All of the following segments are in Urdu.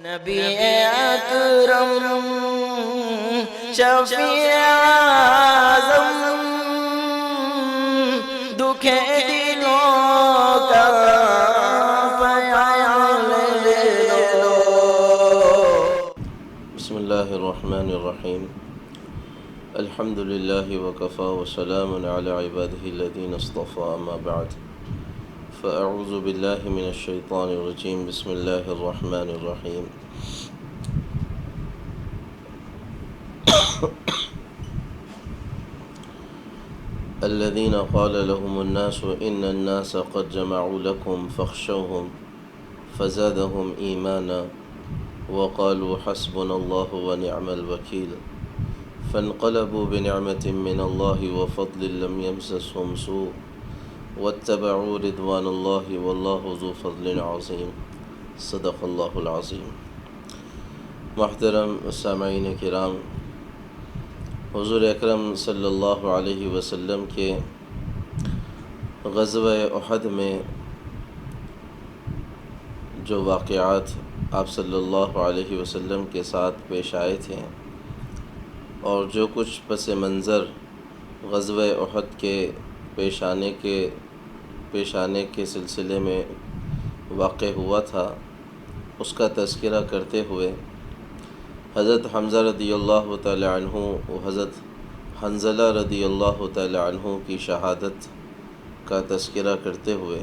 نبی اکرم شفیع اعظم دکھے دلوں کا پیام لے لو۔ بسم اللہ الرحمن الرحیم الحمد للہ وکفا وسلام علی عبادہ الذین اصطفى اما بعد فاعوذ باللہ من الشیطان الرجیم بسم اللہ الرحمن الرحیم الذین قال لهم الناس ان الناس قد جمعوا لكم فاخشوهم فزادهم ایمانا وقالوا حسبنا الله ونعم الوكيل فانقلبوا بنعمة من الله وفضل لم يمسسهم سوء واتبعوا رضوان الله والله ذو فضل عظيم صدق اللہ العظیم۔ محترم سامعین کرام، حضور اکرم صلی اللہ علیہ وسلم کے غزوہ احد میں جو واقعات آپ صلی اللہ علیہ وسلم کے ساتھ پیش آئے تھے اور جو کچھ پس منظر غزوہ احد کے پیش آنے کے سلسلے میں واقع ہوا تھا، اس کا تذکرہ کرتے ہوئے حضرت حمزہ رضی اللہ تعالی عنہ و حضرت حنظلہ رضی اللہ تعالی عنہ کی شہادت کا تذکرہ کرتے ہوئے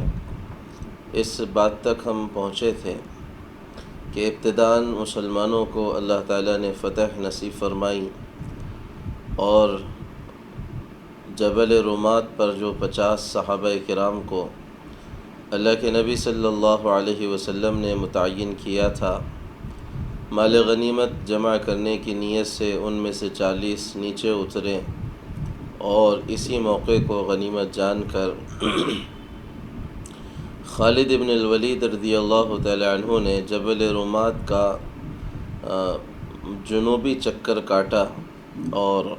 اس بات تک ہم پہنچے تھے کہ ابتداءً مسلمانوں کو اللہ تعالیٰ نے فتح نصیب فرمائی اور جبل رومات پر جو 50 صحابہ کرام کو اللہ کے نبی صلی اللہ علیہ وسلم نے متعین کیا تھا، مال غنیمت جمع کرنے کی نیت سے ان میں سے 40 نیچے اترے اور اسی موقع کو غنیمت جان کر خالد ابن الولید رضی اللہ تعالی عنہ نے جبل رومات کا جنوبی چکر کاٹا اور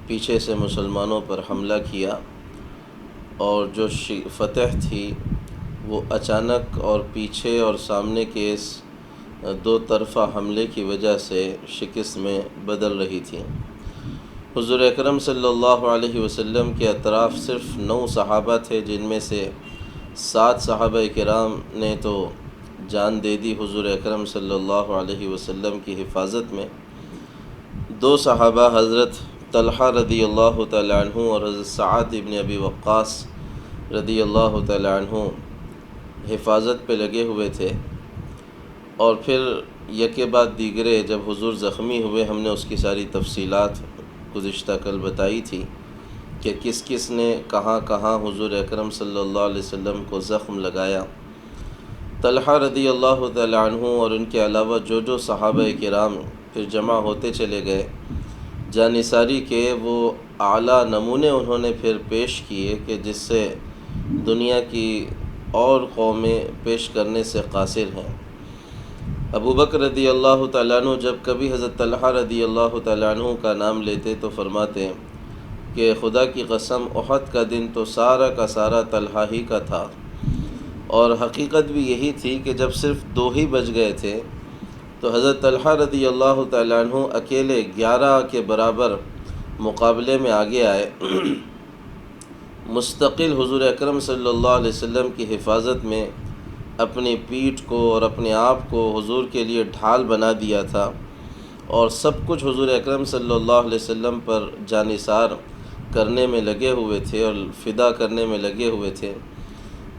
پیچھے سے مسلمانوں پر حملہ کیا، اور جو فتح تھی وہ اچانک اور پیچھے اور سامنے کے اس دو طرفہ حملے کی وجہ سے شکست میں بدل رہی تھی۔ حضور اکرم صلی اللہ علیہ وسلم کے اطراف صرف 9 صحابہ تھے، جن میں سے 7 صحابہ کرام نے تو جان دے دی حضور اکرم صلی اللہ علیہ وسلم کی حفاظت میں۔ 2 صحابہ حضرت طلحہ رضی اللہ تعالی عنہ اور حضرت سعد ابن ابی وقاص رضی اللہ تعالی عنہ حفاظت پہ لگے ہوئے تھے، اور پھر یکے بعد دیگرے جب حضور زخمی ہوئے ہم نے اس کی ساری تفصیلات گزشتہ کل بتائی تھی کہ کس کس نے کہاں کہاں حضور اکرم صلی اللہ علیہ وسلم کو زخم لگایا۔ طلحہ رضی اللہ تعالی عنہ اور ان کے علاوہ جو صحابہ کرام پھر جمع ہوتے چلے گئے، جانثاری کے وہ اعلیٰ نمونے انہوں نے پھر پیش کیے کہ جس سے دنیا کی اور قومیں پیش کرنے سے قاصر ہیں۔ ابو بکر رضی اللہ تعالیٰ عنہ جب کبھی حضرت طلحہ رضی اللہ تعالیٰ عنہ کا نام لیتے تو فرماتے کہ خدا کی قسم احد کا دن تو سارا کا سارا طلحہ ہی کا تھا، اور حقیقت بھی یہی تھی کہ جب صرف 2 ہی بچ گئے تھے تو حضرت طلحہ رضی اللہ تعالیٰ عنہ اکیلے 11 کے برابر مقابلے میں آگے آئے، مستقل حضور اکرم صلی اللہ علیہ وسلم کی حفاظت میں اپنی پیٹھ کو اور اپنے آپ کو حضور کے لیے ڈھال بنا دیا تھا، اور سب کچھ حضور اکرم صلی اللہ علیہ وسلم پر جانثار کرنے میں لگے ہوئے تھے اور فدا کرنے میں لگے ہوئے تھے۔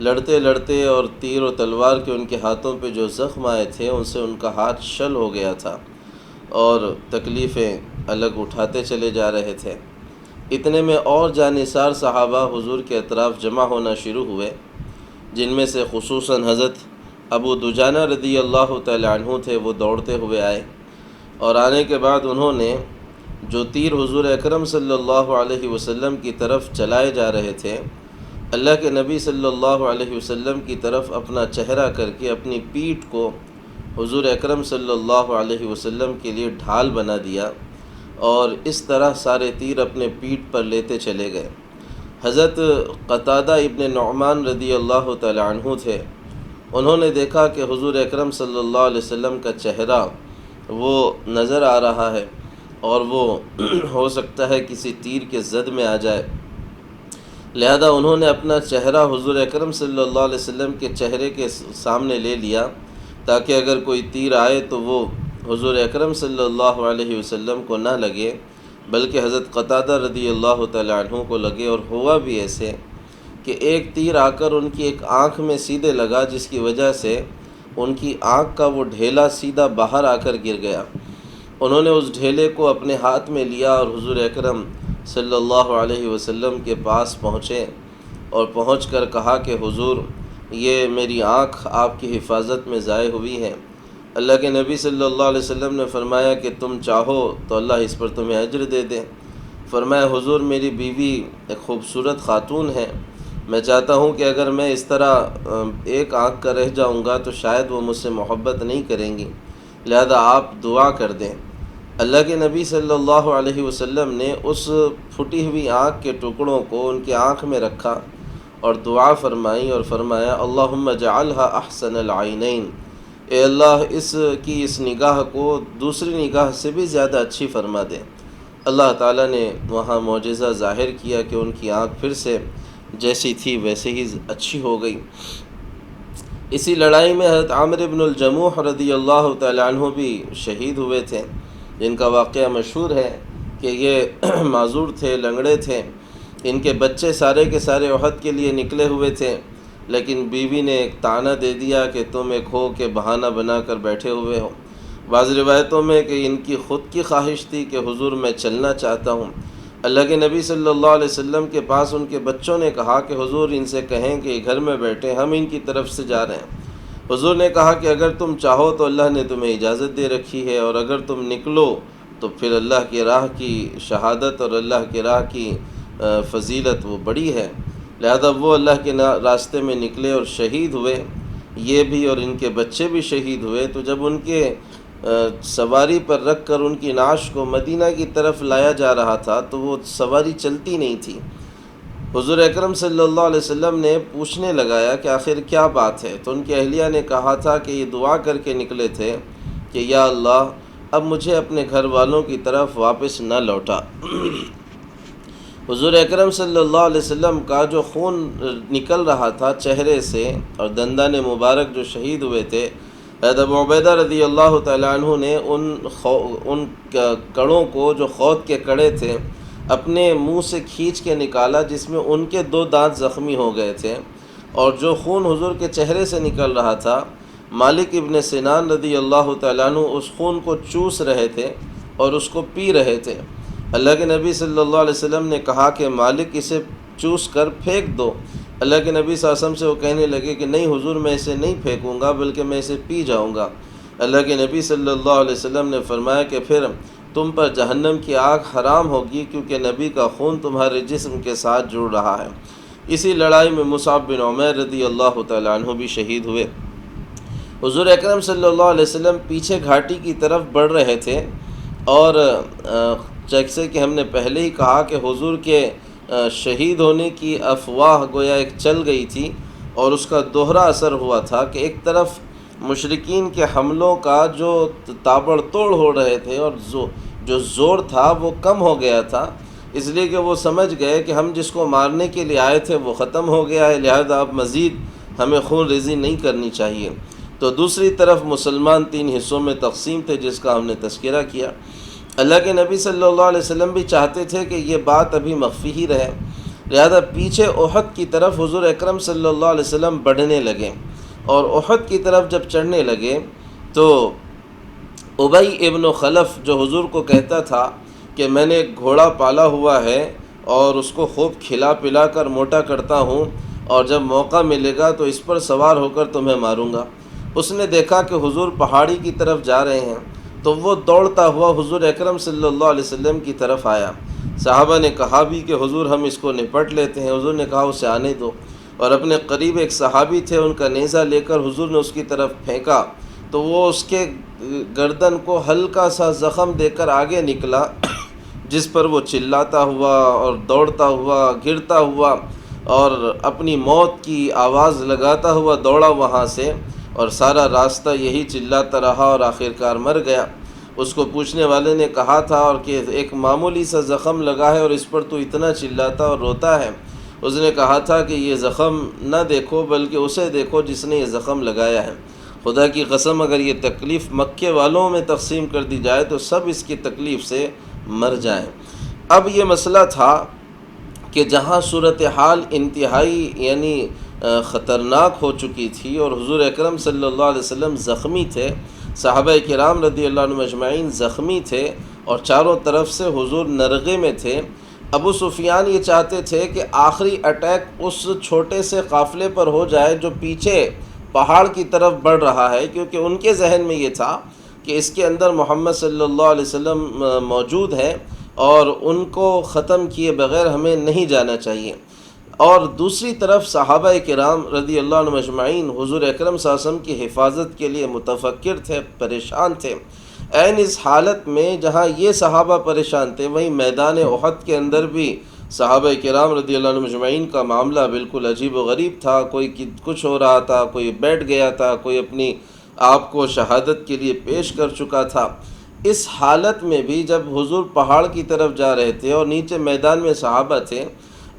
لڑتے لڑتے اور تیر و تلوار کے ان کے ہاتھوں پہ جو زخم آئے تھے ان سے ان کا ہاتھ شل ہو گیا تھا اور تکلیفیں الگ اٹھاتے چلے جا رہے تھے۔ اتنے میں اور جانثار صحابہ حضور کے اطراف جمع ہونا شروع ہوئے، جن میں سے خصوصاً حضرت ابو دجانہ رضی اللہ تعالی عنہ تھے۔ وہ دوڑتے ہوئے آئے، اور آنے کے بعد انہوں نے جو تیر حضور اکرم صلی اللہ علیہ وسلم کی طرف چلائے جا رہے تھے، اللہ کے نبی صلی اللہ علیہ وسلم کی طرف اپنا چہرہ کر کے اپنی پیٹھ کو حضور اکرم صلی اللہ علیہ وسلم کے لیے ڈھال بنا دیا، اور اس طرح سارے تیر اپنے پیٹھ پر لیتے چلے گئے۔ حضرت قتادہ ابن نعمان رضی اللہ تعالی عنہ تھے، انہوں نے دیکھا کہ حضور اکرم صلی اللہ علیہ وسلم کا چہرہ وہ نظر آ رہا ہے اور وہ ہو سکتا ہے کسی تیر کے زد میں آ جائے، لہذا انہوں نے اپنا چہرہ حضور اکرم صلی اللہ علیہ وسلم کے چہرے کے سامنے لے لیا تاکہ اگر کوئی تیر آئے تو وہ حضور اکرم صلی اللہ علیہ وسلم کو نہ لگے بلکہ حضرت قتادہ رضی اللہ تعالی عنہ کو لگے۔ اور ہوا بھی ایسے کہ ایک تیر آ کر ان کی ایک آنکھ میں سیدھے لگا، جس کی وجہ سے ان کی آنکھ کا وہ ڈھیلا سیدھا باہر آ کر گر گیا۔ انہوں نے اس ڈھیلے کو اپنے ہاتھ میں لیا اور حضور اکرم صلی اللہ علیہ وسلم کے پاس پہنچے اور پہنچ کر کہا کہ حضور، یہ میری آنکھ آپ کی حفاظت میں ضائع ہوئی ہے۔ اللہ کے نبی صلی اللہ علیہ وسلم نے فرمایا کہ تم چاہو تو اللہ اس پر تمہیں اجر دے دے۔ فرمایا حضور، میری بیوی ایک خوبصورت خاتون ہے، میں چاہتا ہوں کہ اگر میں اس طرح ایک آنکھ کا رہ جاؤں گا تو شاید وہ مجھ سے محبت نہیں کریں گی، لہذا آپ دعا کر دیں۔ اللہ کے نبی صلی اللہ علیہ وسلم نے اس پھٹی ہوئی آنکھ کے ٹکڑوں کو ان کی آنکھ میں رکھا اور دعا فرمائی اور فرمایا اللہم اجعلھا احسن العینین، اے اللہ اس نگاہ کو دوسری نگاہ سے بھی زیادہ اچھی فرما دے۔ اللہ تعالیٰ نے وہاں معجزہ ظاہر کیا کہ ان کی آنکھ پھر سے جیسی تھی ویسے ہی اچھی ہو گئی۔ اسی لڑائی میں حضرت عامر بن الجموح رضی اللہ تعالی عنہ بھی شہید ہوئے تھے، جن کا واقعہ مشہور ہے کہ یہ معذور تھے، لنگڑے تھے، ان کے بچے سارے کے سارے احد کے لیے نکلے ہوئے تھے، لیکن بیوی نے ایک طعنہ دے دیا کہ تم ایک ہو کہ بہانہ بنا کر بیٹھے ہوئے ہو۔ بعض روایتوں میں کہ ان کی خود کی خواہش تھی کہ حضور میں چلنا چاہتا ہوں۔ اللہ کے نبی صلی اللہ علیہ وسلم کے پاس ان کے بچوں نے کہا کہ حضور ان سے کہیں کہ گھر میں بیٹھے، ہم ان کی طرف سے جا رہے ہیں۔ حضور نے کہا کہ اگر تم چاہو تو اللہ نے تمہیں اجازت دے رکھی ہے، اور اگر تم نکلو تو پھر اللہ کی راہ کی شہادت اور اللہ کی راہ کی فضیلت وہ بڑی ہے۔ لہذا وہ اللہ کے راستے میں نکلے اور شہید ہوئے، یہ بھی اور ان کے بچے بھی شہید ہوئے۔ تو جب ان کے سواری پر رکھ کر ان کی نعش کو مدینہ کی طرف لایا جا رہا تھا تو وہ سواری چلتی نہیں تھی۔ حضور اکرم صلی اللہ علیہ وسلم نے پوچھنے لگایا کہ آخر کیا بات ہے، تو ان کی اہلیہ نے کہا تھا کہ یہ دعا کر کے نکلے تھے کہ یا اللہ اب مجھے اپنے گھر والوں کی طرف واپس نہ لوٹا۔ حضور اکرم صلی اللہ علیہ وسلم کا جو خون نکل رہا تھا چہرے سے اور دندان مبارک جو شہید ہوئے تھے، حضرت ابو عبیدہ رضی اللہ تعالیٰ عنہ نے ان کڑوں کو جو خود کے کڑے تھے اپنے منہ سے کھینچ کے نکالا، جس میں ان کے 2 دانت زخمی ہو گئے تھے، اور جو خون حضور کے چہرے سے نکل رہا تھا مالک ابن سنان رضی اللہ تعالیٰ عنہ اس خون کو چوس رہے تھے اور اس کو پی رہے تھے۔ اللہ کے نبی صلی اللہ علیہ وسلم نے کہا کہ مالک اسے چوس کر پھینک دو۔ اللہ کے نبی صلی اللہ علیہ وسلم سے وہ کہنے لگے کہ نہیں حضور، میں اسے نہیں پھینکوں گا بلکہ میں اسے پی جاؤں گا۔ اللہ کے نبی صلی اللہ علیہ وسلم نے فرمایا کہ پھر تم پر جہنم کی آگ حرام ہوگی، کیونکہ نبی کا خون تمہارے جسم کے ساتھ جڑ رہا ہے۔ اسی لڑائی میں مصعب بن عمیر رضی اللہ تعالیٰ عنہ بھی شہید ہوئے۔ حضور اکرم صلی اللہ علیہ وسلم پیچھے گھاٹی کی طرف بڑھ رہے تھے، اور جیسے کہ ہم نے پہلے ہی کہا کہ حضور کے شہید ہونے کی افواہ گویا ایک چل گئی تھی، اور اس کا دوہرا اثر ہوا تھا کہ ایک طرف مشرکین کے حملوں کا جو تابڑ توڑ ہو رہے تھے اور جو زور تھا وہ کم ہو گیا تھا، اس لیے کہ وہ سمجھ گئے کہ ہم جس کو مارنے کے لیے آئے تھے وہ ختم ہو گیا ہے، لہذا اب مزید ہمیں خون ریزی نہیں کرنی چاہیے۔ تو دوسری طرف مسلمان 3 حصوں میں تقسیم تھے، جس کا ہم نے تذکرہ کیا۔ اللہ کے نبی صلی اللہ علیہ وسلم بھی چاہتے تھے کہ یہ بات ابھی مخفی ہی رہے، لہذا پیچھے احد کی طرف حضور اکرم صلی اللہ علیہ وسلم بڑھنے لگے، اور احد کی طرف جب چڑھنے لگے تو ابی ابن خلف جو حضور کو کہتا تھا کہ میں نے ایک گھوڑا پالا ہوا ہے اور اس کو خوب کھلا پلا کر موٹا کرتا ہوں، اور جب موقع ملے گا تو اس پر سوار ہو کر تمہیں ماروں گا، اس نے دیکھا کہ حضور پہاڑی کی طرف جا رہے ہیں تو وہ دوڑتا ہوا حضور اکرم صلی اللہ علیہ وسلم کی طرف آیا۔ صحابہ نے کہا بھی کہ حضور ہم اس کو نپٹ لیتے ہیں، حضور نے کہا اسے آنے دو، اور اپنے قریب ایک صحابی تھے، ان کا نیزہ لے کر حضور نے اس کی طرف پھینکا تو وہ اس کے گردن کو ہلکا سا زخم دے کر آگے نکلا، جس پر وہ چلاتا ہوا اور دوڑتا ہوا گرتا ہوا اور اپنی موت کی آواز لگاتا ہوا دوڑا وہاں سے، اور سارا راستہ یہی چلاتا رہا اور آخرکار مر گیا۔ اس کو پوچھنے والے نے کہا تھا اور کہ ایک معمولی سا زخم لگا ہے اور اس پر تو اتنا چلاتا اور روتا ہے۔ اس نے کہا تھا کہ یہ زخم نہ دیکھو بلکہ اسے دیکھو جس نے یہ زخم لگایا ہے۔ خدا کی قسم اگر یہ تکلیف مکے والوں میں تقسیم کر دی جائے تو سب اس کی تکلیف سے مر جائیں۔ اب یہ مسئلہ تھا کہ جہاں صورتحال انتہائی خطرناک ہو چکی تھی اور حضور اکرم صلی اللہ علیہ وسلم زخمی تھے، صحابہ کرام رضی اللہ عنہم اجمعین زخمی تھے اور چاروں طرف سے حضور نرغے میں تھے، ابو سفیان یہ چاہتے تھے کہ آخری اٹیک اس چھوٹے سے قافلے پر ہو جائے جو پیچھے پہاڑ کی طرف بڑھ رہا ہے، کیونکہ ان کے ذہن میں یہ تھا کہ اس کے اندر محمد صلی اللہ علیہ وسلم موجود ہیں اور ان کو ختم کیے بغیر ہمیں نہیں جانا چاہیے۔ اور دوسری طرف صحابہ کرام رضی اللہ عنہم اجمعین حضور اکرم صلی اللہ علیہ وسلم کی حفاظت کے لیے متفکر تھے، پریشان تھے۔ عین اس حالت میں جہاں یہ صحابہ پریشان تھے، وہیں میدان احد کے اندر بھی صحابہ کرام رضی اللہ عنہم اجمعین کا معاملہ بالکل عجیب و غریب تھا۔ کوئی کچھ ہو رہا تھا، کوئی بیٹھ گیا تھا، کوئی اپنی آپ کو شہادت کے لیے پیش کر چکا تھا۔ اس حالت میں بھی جب حضور پہاڑ کی طرف جا رہے تھے اور نیچے میدان میں صحابہ تھے،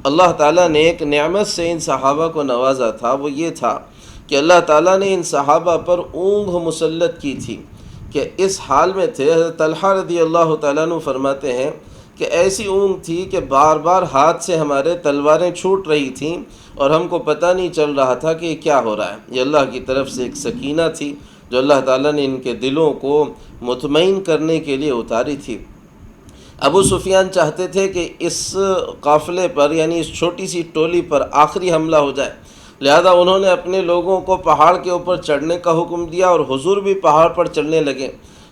اللہ تعالیٰ نے ایک نعمت سے ان صحابہ کو نوازا تھا۔ وہ یہ تھا کہ اللہ تعالیٰ نے ان صحابہ پر اونگ مسلط کی تھی کہ اس حال میں تھے۔ حضرت طلحہ رضی اللہ تعالیٰ عنہ فرماتے ہیں کہ ایسی اونگ تھی کہ بار بار ہاتھ سے ہمارے تلواریں چھوٹ رہی تھیں اور ہم کو پتہ نہیں چل رہا تھا کہ یہ کیا ہو رہا ہے۔ یہ اللہ کی طرف سے ایک سکینہ تھی جو اللہ تعالیٰ نے ان کے دلوں کو مطمئن کرنے کے لیے اتاری تھی۔ ابو سفیان چاہتے تھے کہ اس قافلے پر یعنی اس چھوٹی سی ٹولی پر آخری حملہ ہو جائے، لہذا انہوں نے اپنے لوگوں کو پہاڑ کے اوپر چڑھنے کا حکم دیا اور حضور بھی پہاڑ پر چڑھنے لگے،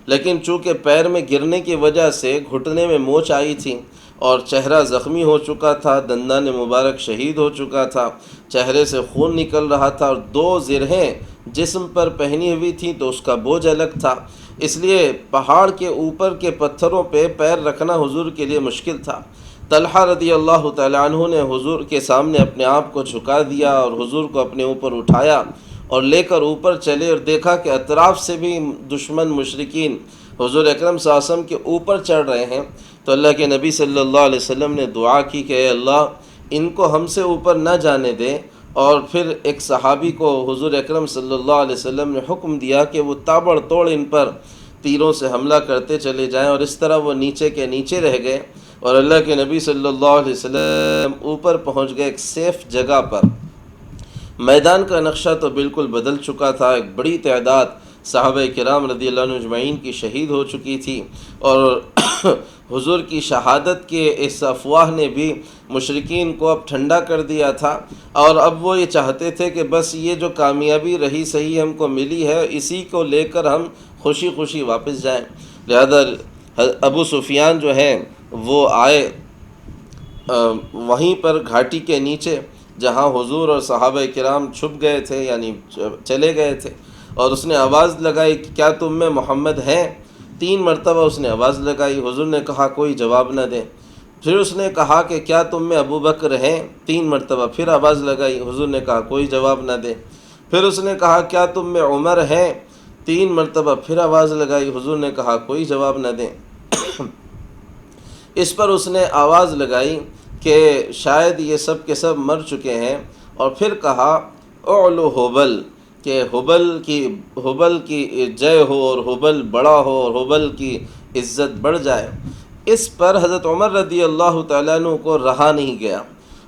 لیکن چونکہ پیر میں گرنے کی وجہ سے گھٹنے میں موچ آئی تھی اور چہرہ زخمی ہو چکا تھا، دندان مبارک شہید ہو چکا تھا، چہرے سے خون نکل رہا تھا اور 2 زرہیں جسم پر پہنی ہوئی تھیں تو اس کا بوجھ الگ تھا، اس لیے پہاڑ کے اوپر کے پتھروں پہ پیر رکھنا حضور کے لیے مشکل تھا۔ طلحہ رضی اللہ تعالیٰ عنہ نے حضور کے سامنے اپنے آپ کو جھکا دیا اور حضور کو اپنے اوپر اٹھایا اور لے کر اوپر چلے اور دیکھا کہ اطراف سے بھی دشمن مشرکین حضور اکرم صلی اللہ علیہ وسلم کے اوپر چڑھ رہے ہیں، تو اللہ کے نبی صلی اللہ علیہ وسلم نے دعا کی کہ اے اللہ ان کو ہم سے اوپر نہ جانے دے، اور پھر ایک صحابی کو حضور اکرم صلی اللہ علیہ وسلم نے حکم دیا کہ وہ تابڑ توڑ ان پر تیروں سے حملہ کرتے چلے جائیں، اور اس طرح وہ نیچے کے نیچے رہ گئے اور اللہ کے نبی صلی اللہ علیہ وسلم اوپر پہنچ گئے ایک سیف جگہ پر۔ میدان کا نقشہ تو بالکل بدل چکا تھا، ایک بڑی تعداد صحابہ کرام رضی اللہ عنہ اجمعین کی شہید ہو چکی تھی، اور حضور کی شہادت کے اس افواہ نے بھی مشرکین کو اب ٹھنڈا کر دیا تھا، اور اب وہ یہ چاہتے تھے کہ بس یہ جو کامیابی رہی صحیح ہم کو ملی ہے اسی کو لے کر ہم خوشی خوشی واپس جائیں۔ لہذا ابو سفیان جو ہیں وہ آئے وہیں پر گھاٹی کے نیچے جہاں حضور اور صحابہ کرام چھپ گئے تھے یعنی چلے گئے تھے، اور اس نے آواز لگائی کہ کیا تم میں محمد ہیں؟ 3 مرتبہ اس نے آواز لگائی، حضور نے کہا کوئی جواب نہ دے۔ پھر اس نے کہا کہ کیا تم میں ابو بکر ہیں؟ 3 مرتبہ پھر آواز لگائی، حضور نے کہا کوئی جواب نہ دے۔ پھر اس نے کہا کیا تم میں عمر ہیں؟ 3 مرتبہ پھر آواز لگائی، حضور نے کہا کوئی جواب نہ دیں۔ اس پر اس نے آواز لگائی کہ شاید یہ سب کے سب مر چکے ہیں، اور پھر کہا اعلو حبل، کہ حبل کی جے ہو اور حبل بڑا ہو اور حبل کی عزت بڑھ جائے۔ اس پر حضرت عمر رضی اللہ تعالیٰ عنہ کو رہا نہیں گیا،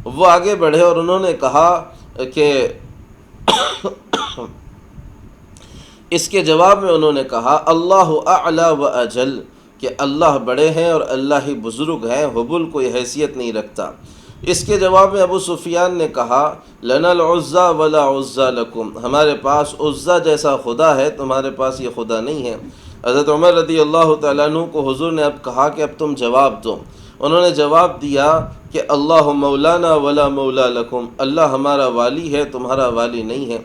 وہ آگے بڑھے اور انہوں نے کہا کہ اس کے جواب میں انہوں نے کہا اللہ اعلی و اجل، کہ اللہ بڑے ہیں اور اللہ ہی بزرگ ہیں، حبل کوئی حیثیت نہیں رکھتا۔ اس کے جواب میں ابو سفیان نے کہا لنا العزی ولا عزی لکم، ہمارے پاس عزی جیسا خدا ہے، تمہارے پاس یہ خدا نہیں ہے۔ حضرت عمر رضی اللہ تعالیٰ عنہ کو حضور نے اب کہا کہ اب تم جواب دو۔ انہوں نے جواب دیا کہ اللہ مولانا ولا مولا لکم، اللہ ہمارا والی ہے، تمہارا والی نہیں ہے۔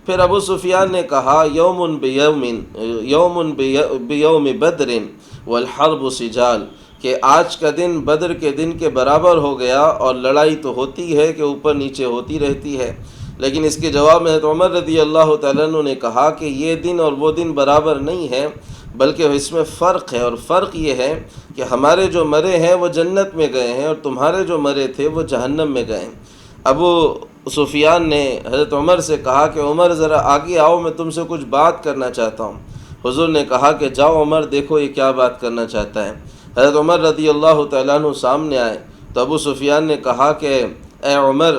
پھر ابو سفیان نے کہا یوم بیوم بدر والحرب سجال، کہ آج کا دن بدر کے دن کے برابر ہو گیا، اور لڑائی تو ہوتی ہے کہ اوپر نیچے ہوتی رہتی ہے، لیکن اس کے جواب میں حضرت عمر رضی اللہ تعالیٰ عنہ نے کہا کہ یہ دن اور وہ دن برابر نہیں ہے، بلکہ اس میں فرق ہے، اور فرق یہ ہے کہ ہمارے جو مرے ہیں وہ جنت میں گئے ہیں، اور تمہارے جو مرے تھے وہ جہنم میں گئے ہیں۔ ابو سفیان نے حضرت عمر سے کہا کہ عمر ذرا آگے آؤ، میں تم سے کچھ بات کرنا چاہتا ہوں۔ حضور نے کہا کہ جاؤ عمر، دیکھو یہ کیا بات کرنا چاہتا ہے۔ حضرت عمر رضی اللہ تعالیٰ عنہ سامنے آئے تو ابو سفیان نے کہا کہ اے عمر،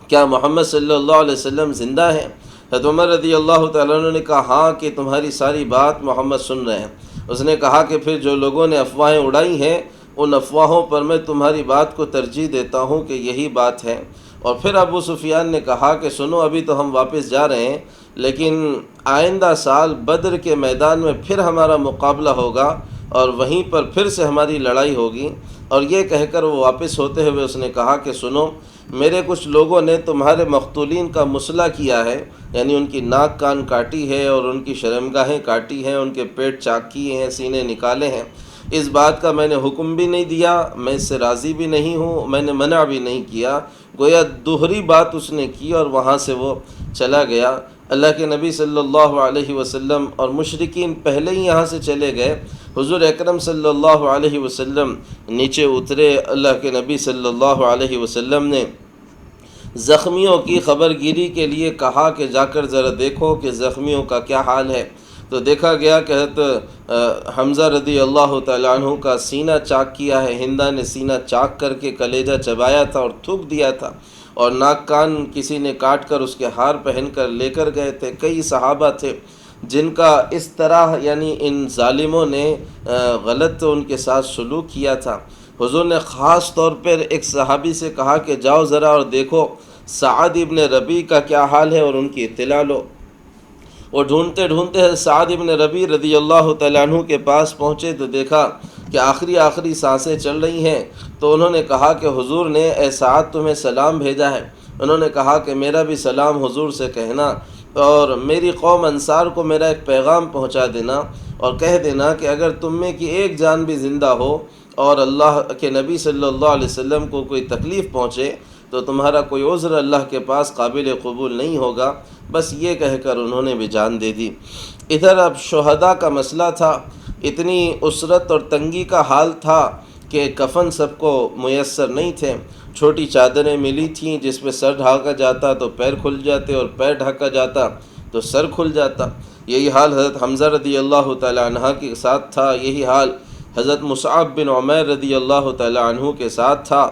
کیا محمد صلی اللہ علیہ وسلم زندہ ہیں؟ حضرت عمر رضی اللہ تعالیٰ عنہ نے کہا ہاں، کہ تمہاری ساری بات محمد سن رہے ہیں۔ اس نے کہا کہ پھر جو لوگوں نے افواہیں اڑائی ہیں، ان افواہوں پر میں تمہاری بات کو ترجیح دیتا ہوں کہ یہی بات ہے۔ اور پھر ابو سفیان نے کہا کہ سنو، ابھی تو ہم واپس جا رہے ہیں، لیکن آئندہ سال بدر کے میدان میں پھر ہمارا مقابلہ ہوگا، اور وہیں پر پھر سے ہماری لڑائی ہوگی۔ اور یہ کہہ کر وہ واپس ہوتے ہوئے اس نے کہا کہ سنو، میرے کچھ لوگوں نے تمہارے مقتولین کا مصلح کیا ہے، یعنی ان کی ناک کان کاٹی ہے اور ان کی شرمگاہیں کاٹی ہیں، ان کے پیٹ چاک کیے ہیں، سینے نکالے ہیں۔ اس بات کا میں نے حکم بھی نہیں دیا، میں اس سے راضی بھی نہیں ہوں، میں نے منع بھی نہیں کیا۔ گویا دوہری بات اس نے کی، اور وہاں سے وہ چلا گیا۔ اللہ کے نبی صلی اللہ علیہ وسلم اور مشرکین پہلے ہی یہاں سے چلے گئے۔ حضور اکرم صلی اللہ علیہ وسلم نیچے اترے۔ اللہ کے نبی صلی اللہ علیہ وسلم نے زخمیوں کی خبر گیری کے لیے کہا کہ جا کر ذرا دیکھو کہ زخمیوں کا کیا حال ہے۔ تو دیکھا گیا کہ حضرت حمزہ رضی اللہ تعالیٰ عنہ کا سینہ چاک کیا ہے، ہندا نے سینہ چاک کر کے کلیجہ چبایا تھا اور تھوک دیا تھا، اور ناک کان کسی نے کاٹ کر اس کے ہار پہن کر لے کر گئے تھے۔ کئی صحابہ تھے جن کا اس طرح یعنی ان ظالموں نے غلط ان کے ساتھ سلوک کیا تھا۔ حضور نے خاص طور پر ایک صحابی سے کہا کہ جاؤ ذرا اور دیکھو سعد ابن ربیع کا کیا حال ہے اور ان کی اطلاع لو۔ وہ ڈھونڈتے ڈھونڈتے سعد ابن ربیع رضی اللہ تعالیٰ عنہ کے پاس پہنچے تو دیکھا کہ آخری سانسیں چل رہی ہیں۔ تو انہوں نے کہا کہ حضور نے اے سعد تمہیں سلام بھیجا ہے۔ انہوں نے کہا کہ میرا بھی سلام حضور سے کہنا، اور میری قوم انصار کو میرا ایک پیغام پہنچا دینا، اور کہہ دینا کہ اگر تم میں کی ایک جان بھی زندہ ہو اور اللہ کے نبی صلی اللہ علیہ وسلم کو کوئی تکلیف پہنچے تو تمہارا کوئی عذر اللہ کے پاس قابل قبول نہیں ہوگا۔ بس یہ کہہ کر انہوں نے بھی جان دے دی۔ ادھر اب شہداء کا مسئلہ تھا، اتنی اسرت اور تنگی کا حال تھا کہ کفن سب کو میسر نہیں تھے۔ چھوٹی چادریں ملی تھیں جس پہ سر ڈھانکا جاتا تو پیر کھل جاتے، اور پیر ڈھانکا جاتا تو سر کھل جاتا۔ یہی حال حضرت حمزہ رضی اللہ تعالیٰ عنہ کے ساتھ تھا، یہی حال حضرت مصعب بن عمیر رضی اللہ تعالیٰ عنہ کے ساتھ تھا،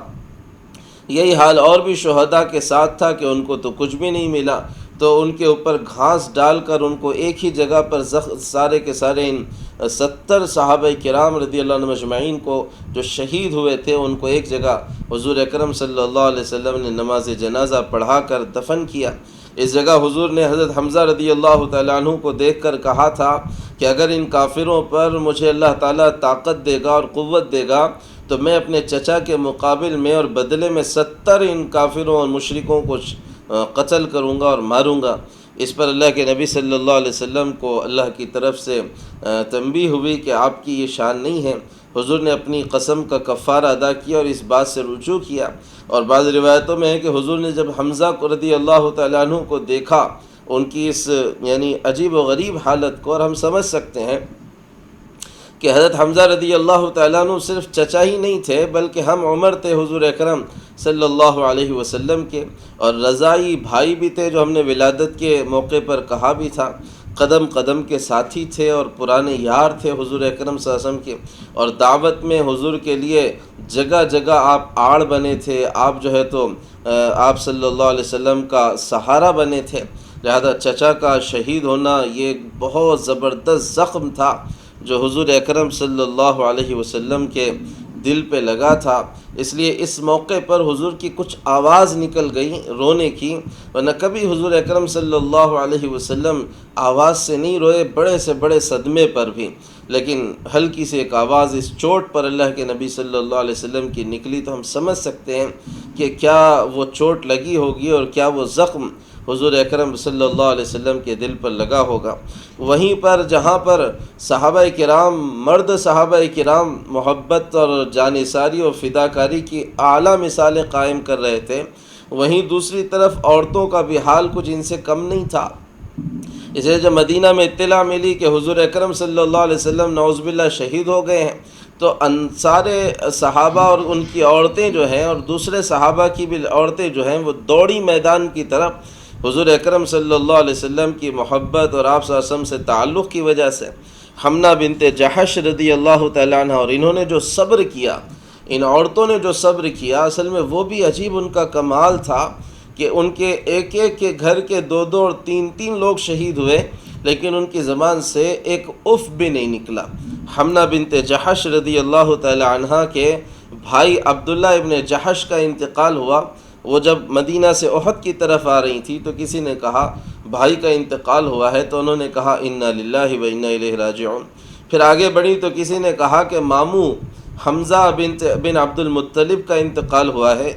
یہی حال اور بھی شہداء کے ساتھ تھا کہ ان کو تو کچھ بھی نہیں ملا، تو ان کے اوپر گھاس ڈال کر ان کو ایک ہی جگہ پر سارے کے سارے ان 70 صحابہ کرام رضی اللہ عنہ مجمعین کو جو شہید ہوئے تھے ان کو ایک جگہ حضور اکرم صلی اللہ علیہ وسلم نے نماز جنازہ پڑھا کر دفن کیا۔ اس جگہ حضور نے حضرت حمزہ رضی اللہ تعالیٰ عنہ کو دیکھ کر کہا تھا کہ اگر ان کافروں پر مجھے اللہ تعالیٰ طاقت دے گا اور قوت دے گا تو میں اپنے چچا کے مقابل میں اور بدلے میں 70 ان کافروں اور مشرکوں کو قتل کروں گا اور ماروں گا۔ اس پر اللہ کے نبی صلی اللہ علیہ وسلم کو اللہ کی طرف سے تنبیہ ہوئی کہ آپ کی یہ شان نہیں ہے۔ حضور نے اپنی قسم کا کفارہ ادا کیا اور اس بات سے رجوع کیا۔ اور بعض روایتوں میں ہے کہ حضور نے جب حمزہ کو رضی اللہ تعالیٰ عنہ کو دیکھا، ان کی اس یعنی عجیب و غریب حالت کو، اور ہم سمجھ سکتے ہیں کہ حضرت حمزہ رضی اللہ تعالیٰ عنہ صرف چچا ہی نہیں تھے بلکہ ہم عمر تھے حضور اکرم صلی اللہ علیہ وسلم کے، اور رضائی بھائی بھی تھے جو ہم نے ولادت کے موقع پر کہا بھی تھا، قدم قدم کے ساتھی تھے اور پرانے یار تھے حضور اکرم صلی اللہ علیہ وسلم کے، اور دعوت میں حضور کے لیے جگہ جگہ آپ آڑ بنے تھے، آپ جو ہے تو آپ صلی اللہ علیہ وسلم کا سہارا بنے تھے۔ لہذا چچا کا شہید ہونا یہ بہت زبردست زخم تھا جو حضور اکرم صلی اللہ علیہ وسلم کے دل پہ لگا تھا۔ اس لیے اس موقع پر حضور کی کچھ آواز نکل گئی رونے کی، ورنہ کبھی حضور اکرم صلی اللہ علیہ وسلم آواز سے نہیں روئے، بڑے سے بڑے صدمے پر بھی، لیکن ہلکی سی ایک آواز اس چوٹ پر اللہ کے نبی صلی اللہ علیہ وسلم کی نکلی تو ہم سمجھ سکتے ہیں کہ کیا وہ چوٹ لگی ہوگی اور کیا وہ زخم حضور اکرم صلی اللہ علیہ وسلم کے دل پر لگا ہوگا۔ وہیں پر جہاں پر صحابہ کرام، مرد صحابہ کرام محبت اور جانثاری اور فداکاری کی اعلیٰ مثالیں قائم کر رہے تھے، وہیں دوسری طرف عورتوں کا بھی حال کچھ ان سے کم نہیں تھا۔ اس لیے جب مدینہ میں اطلاع ملی کہ حضور اکرم صلی اللہ علیہ وسلم نعوذ باللہ شہید ہو گئے ہیں، تو سارے صحابہ اور ان کی عورتیں جو ہیں اور دوسرے صحابہ کی بھی عورتیں جو ہیں وہ دوڑی میدان کی طرف، حضور اکرم صلی اللہ علیہ وسلم کی محبت اور آپ صلی اللہ علیہ وسلم سے تعلق کی وجہ سے حمنہ بنت جحش رضی اللہ تعالیٰ عنہ، اور انہوں نے جو صبر کیا، ان عورتوں نے جو صبر کیا، اصل میں وہ بھی عجیب ان کا کمال تھا کہ ان کے ایک ایک کے گھر کے 2 اور 3 لوگ شہید ہوئے، لیکن ان کی زبان سے ایک اف بھی نہیں نکلا۔ حمنہ بنت جحش رضی اللہ تعالی عنہ کے بھائی عبداللہ ابن جحش کا انتقال ہوا۔ وہ جب مدینہ سے احد کی طرف آ رہی تھی تو کسی نے کہا بھائی کا انتقال ہوا ہے، تو انہوں نے کہا انا للہ و انا الیہ راجعون۔ پھر آگے بڑھی تو کسی نے کہا کہ ماموں حمزہ بن عبد المطلب کا انتقال ہوا ہے،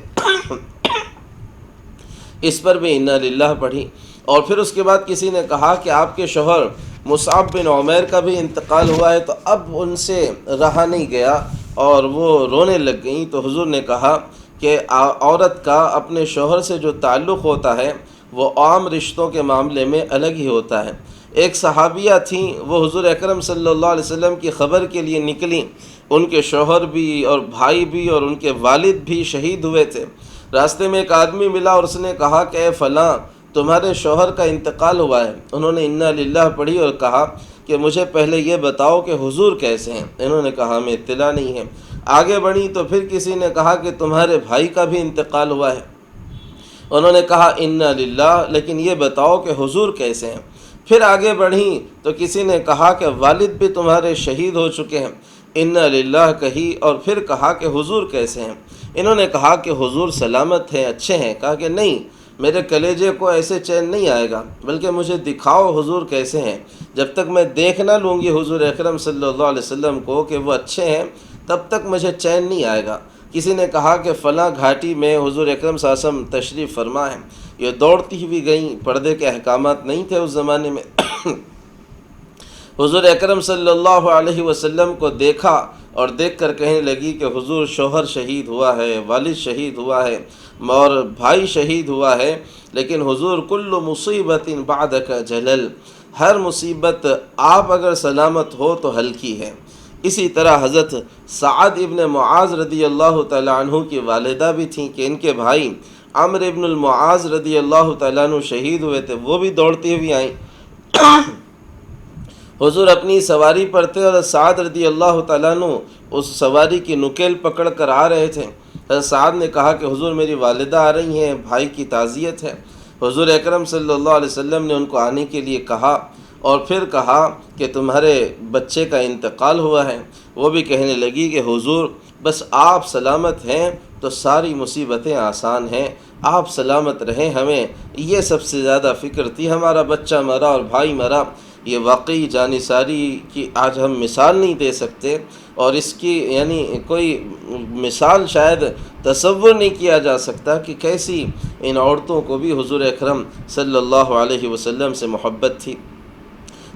اس پر بھی انا للہ پڑھی۔ اور پھر اس کے بعد کسی نے کہا کہ آپ کے شوہر مصعب بن عمیر کا بھی انتقال ہوا ہے، تو اب ان سے رہا نہیں گیا اور وہ رونے لگ گئیں۔ تو حضور نے کہا کہ عورت کا اپنے شوہر سے جو تعلق ہوتا ہے وہ عام رشتوں کے معاملے میں الگ ہی ہوتا ہے۔ ایک صحابیہ تھیں، وہ حضور اکرم صلی اللہ علیہ وسلم کی خبر کے لیے نکلیں، ان کے شوہر بھی اور بھائی بھی اور ان کے والد بھی شہید ہوئے تھے۔ راستے میں ایک آدمی ملا اور اس نے کہا کہ اے فلاں، تمہارے شوہر کا انتقال ہوا ہے۔ انہوں نے انا للہ پڑھی اور کہا کہ مجھے پہلے یہ بتاؤ کہ حضور کیسے ہیں۔ انہوں نے کہا ہمیں اطلاع نہیں ہے۔ آگے بڑھی تو پھر کسی نے کہا کہ تمہارے بھائی کا بھی انتقال ہوا ہے۔ انہوں نے کہا انا للہ، لیکن یہ بتاؤ کہ حضور کیسے ہیں۔ پھر آگے بڑھی تو کسی نے کہا کہ والد بھی تمہارے شہید ہو چکے ہیں۔ انا للہ کہی اور پھر کہا کہ حضور کیسے ہیں۔ انہوں نے کہا کہ حضور سلامت ہیں، اچھے ہیں۔ کہا کہ نہیں، میرے کلیجے کو ایسے چین نہیں آئے گا، بلکہ مجھے دکھاؤ حضور کیسے ہیں۔ جب تک میں دیکھ نہ لوں گی حضور اکرم صلی اللہ علیہ وسلم کو کہ وہ اچھے ہیں، تب تک مجھے چین نہیں آئے گا۔ کسی نے کہا کہ فلاں گھاٹی میں حضور اکرم صلی اللہ علیہ وسلم تشریف فرما ہے۔ یہ دوڑتی ہوئی گئیں، پردے کے احکامات نہیں تھے اس زمانے میں۔ حضور اکرم صلی اللہ علیہ وسلم کو دیکھا اور دیکھ کر کہنے لگی کہ حضور شوہر شہید ہوا ہے، والد شہید ہوا ہے اور بھائی شہید ہوا ہے، لیکن حضور کل مصیبت بعدک جلل، ہر مصیبت آپ اگر سلامت ہو تو ہلکی ہے۔ اسی طرح حضرت سعد ابن معاذ رضی اللہ تعالیٰ عنہ کی والدہ بھی تھیں کہ ان کے بھائی عمرو ابن المعاذ رضی اللہ تعالیٰ عنہ شہید ہوئے تھے، وہ بھی دوڑتی ہوئی آئیں۔ حضور اپنی سواری پر تھے اور سعد رضی اللہ تعالیٰ عنہ اس سواری کی نکیل پکڑ کر آ رہے تھے۔ حضرت سعد نے کہا کہ حضور میری والدہ آ رہی ہیں، بھائی کی تعزیت ہے۔ حضور اکرم صلی اللہ علیہ وسلم نے ان کو آنے کے لیے کہا اور پھر کہا کہ تمہارے بچے کا انتقال ہوا ہے۔ وہ بھی کہنے لگی کہ حضور بس آپ سلامت ہیں تو ساری مصیبتیں آسان ہیں، آپ سلامت رہیں، ہمیں یہ سب سے زیادہ فکر تھی، ہمارا بچہ مرا اور بھائی مرا۔ یہ واقعی جانثاری کی آج ہم مثال نہیں دے سکتے، اور اس کی یعنی کوئی مثال شاید تصور نہیں کیا جا سکتا کہ کیسی ان عورتوں کو بھی حضور اکرم صلی اللہ علیہ وسلم سے محبت تھی۔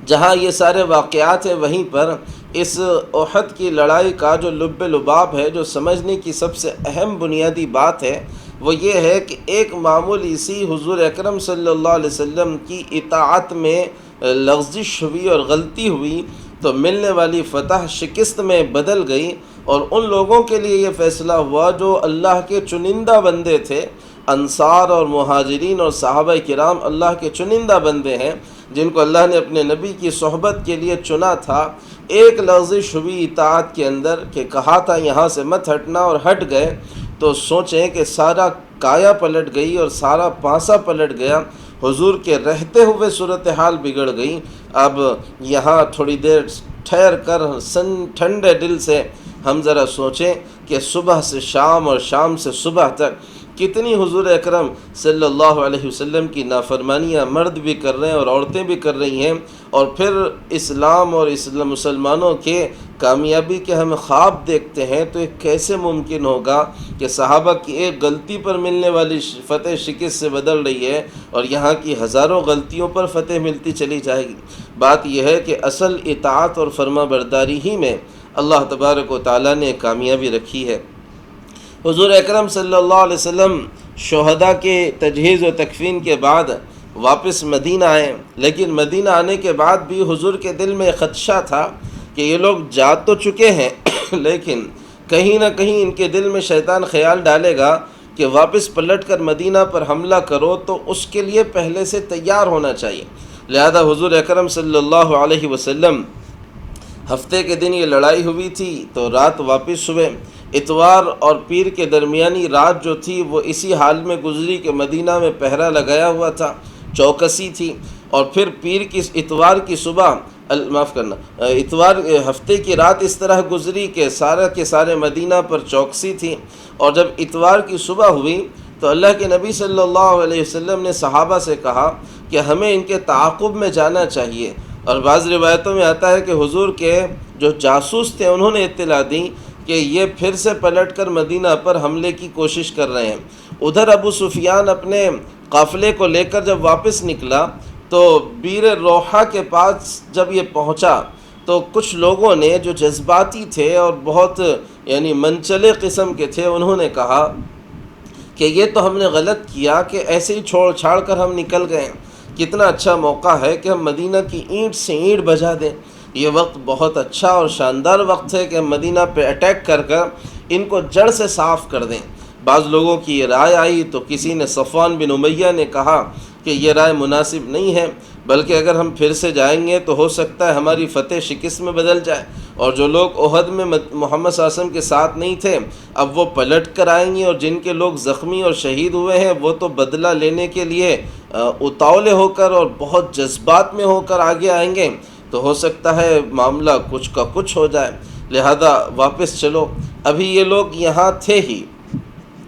جہاں یہ سارے واقعات ہیں، وہیں پر اس احد کی لڑائی کا جو لب لباب ہے، جو سمجھنے کی سب سے اہم بنیادی بات ہے، وہ یہ ہے کہ ایک معمولی سی حضور اکرم صلی اللہ علیہ وسلم کی اطاعت میں لغزش ہوئی اور غلطی ہوئی تو ملنے والی فتح شکست میں بدل گئی، اور ان لوگوں کے لیے یہ فیصلہ ہوا جو اللہ کے چنندہ بندے تھے۔ انصار اور مہاجرین اور صحابہ کرام اللہ کے چنندہ بندے ہیں جن کو اللہ نے اپنے نبی کی صحبت کے لیے چنا تھا۔ ایک لغزش ہوئی اطاعت کے اندر کہ کہا تھا یہاں سے مت ہٹنا اور ہٹ گئے، تو سوچیں کہ سارا کایا پلٹ گئی اور سارا پانسا پلٹ گیا، حضور کے رہتے ہوئے صورتحال بگڑ گئی۔ اب یہاں تھوڑی دیر ٹھہر کر ٹھنڈے دل سے ہم ذرا سوچیں کہ صبح سے شام اور شام سے صبح تک کتنی حضور اکرم صلی اللہ علیہ وسلم کی نافرمانیاں مرد بھی کر رہے ہیں اور عورتیں بھی کر رہی ہیں، اور پھر اسلام اور مسلمانوں کے کامیابی کے ہم خواب دیکھتے ہیں، تو یہ کیسے ممکن ہوگا کہ صحابہ کی ایک غلطی پر ملنے والی فتح شکست سے بدل رہی ہے اور یہاں کی ہزاروں غلطیوں پر فتح ملتی چلی جائے گی؟ بات یہ ہے کہ اصل اطاعت اور فرما برداری ہی میں اللہ تبارک و تعالیٰ نے کامیابی رکھی ہے۔ حضور اکرم صلی اللہ علیہ وسلم شہداء کے تجہیز و تکفین کے بعد واپس مدینہ آئے، لیکن مدینہ آنے کے بعد بھی حضور کے دل میں خدشہ تھا کہ یہ لوگ جا تو چکے ہیں لیکن کہیں نہ کہیں ان کے دل میں شیطان خیال ڈالے گا کہ واپس پلٹ کر مدینہ پر حملہ کرو، تو اس کے لیے پہلے سے تیار ہونا چاہیے۔ لہذا حضور اکرم صلی اللہ علیہ وسلم ہفتے کے دن یہ لڑائی ہوئی تھی تو رات واپس ہوئے۔ اتوار اور پیر کے درمیانی رات جو تھی وہ اسی حال میں گزری کہ مدینہ میں پہرا لگایا ہوا تھا، چوکسی تھی، اور پھر اتوار کی صبح ہفتے کی رات اس طرح گزری کہ سارے مدینہ پر چوکسی تھی، اور جب اتوار کی صبح ہوئی تو اللہ کے نبی صلی اللہ علیہ وسلم نے صحابہ سے کہا کہ ہمیں ان کے تعاقب میں جانا چاہیے، اور بعض روایتوں میں آتا ہے کہ حضور کے جو جاسوس تھے انہوں نے اطلاع دی کہ یہ پھر سے پلٹ کر مدینہ پر حملے کی کوشش کر رہے ہیں۔ ادھر ابو سفیان اپنے قافلے کو لے کر جب واپس نکلا تو بیر روحہ کے پاس جب یہ پہنچا تو کچھ لوگوں نے جو جذباتی تھے اور بہت منچلے قسم کے تھے، انہوں نے کہا کہ یہ تو ہم نے غلط کیا کہ ایسے ہی چھوڑ چھاڑ کر ہم نکل گئے، کتنا اچھا موقع ہے کہ ہم مدینہ کی اینٹ سے اینٹ بجا دیں، یہ وقت بہت اچھا اور شاندار وقت ہے کہ ہم مدینہ پہ اٹیک کر ان کو جڑ سے صاف کر دیں۔ بعض لوگوں کی یہ رائے آئی تو کسی نے صفوان بن امیہ نے کہا کہ یہ رائے مناسب نہیں ہے، بلکہ اگر ہم پھر سے جائیں گے تو ہو سکتا ہے ہماری فتح شکست میں بدل جائے، اور جو لوگ احد میں محمد صلی اللہ علیہ وسلم کے ساتھ نہیں تھے اب وہ پلٹ کر آئیں گے، اور جن کے لوگ زخمی اور شہید ہوئے ہیں وہ تو بدلہ لینے کے لیے اتاولے ہو کر اور بہت جذبات میں ہو کر آگے آئیں گے، تو ہو سکتا ہے معاملہ کچھ کا کچھ ہو جائے، لہذا واپس چلو۔ ابھی یہ لوگ یہاں تھے ہی،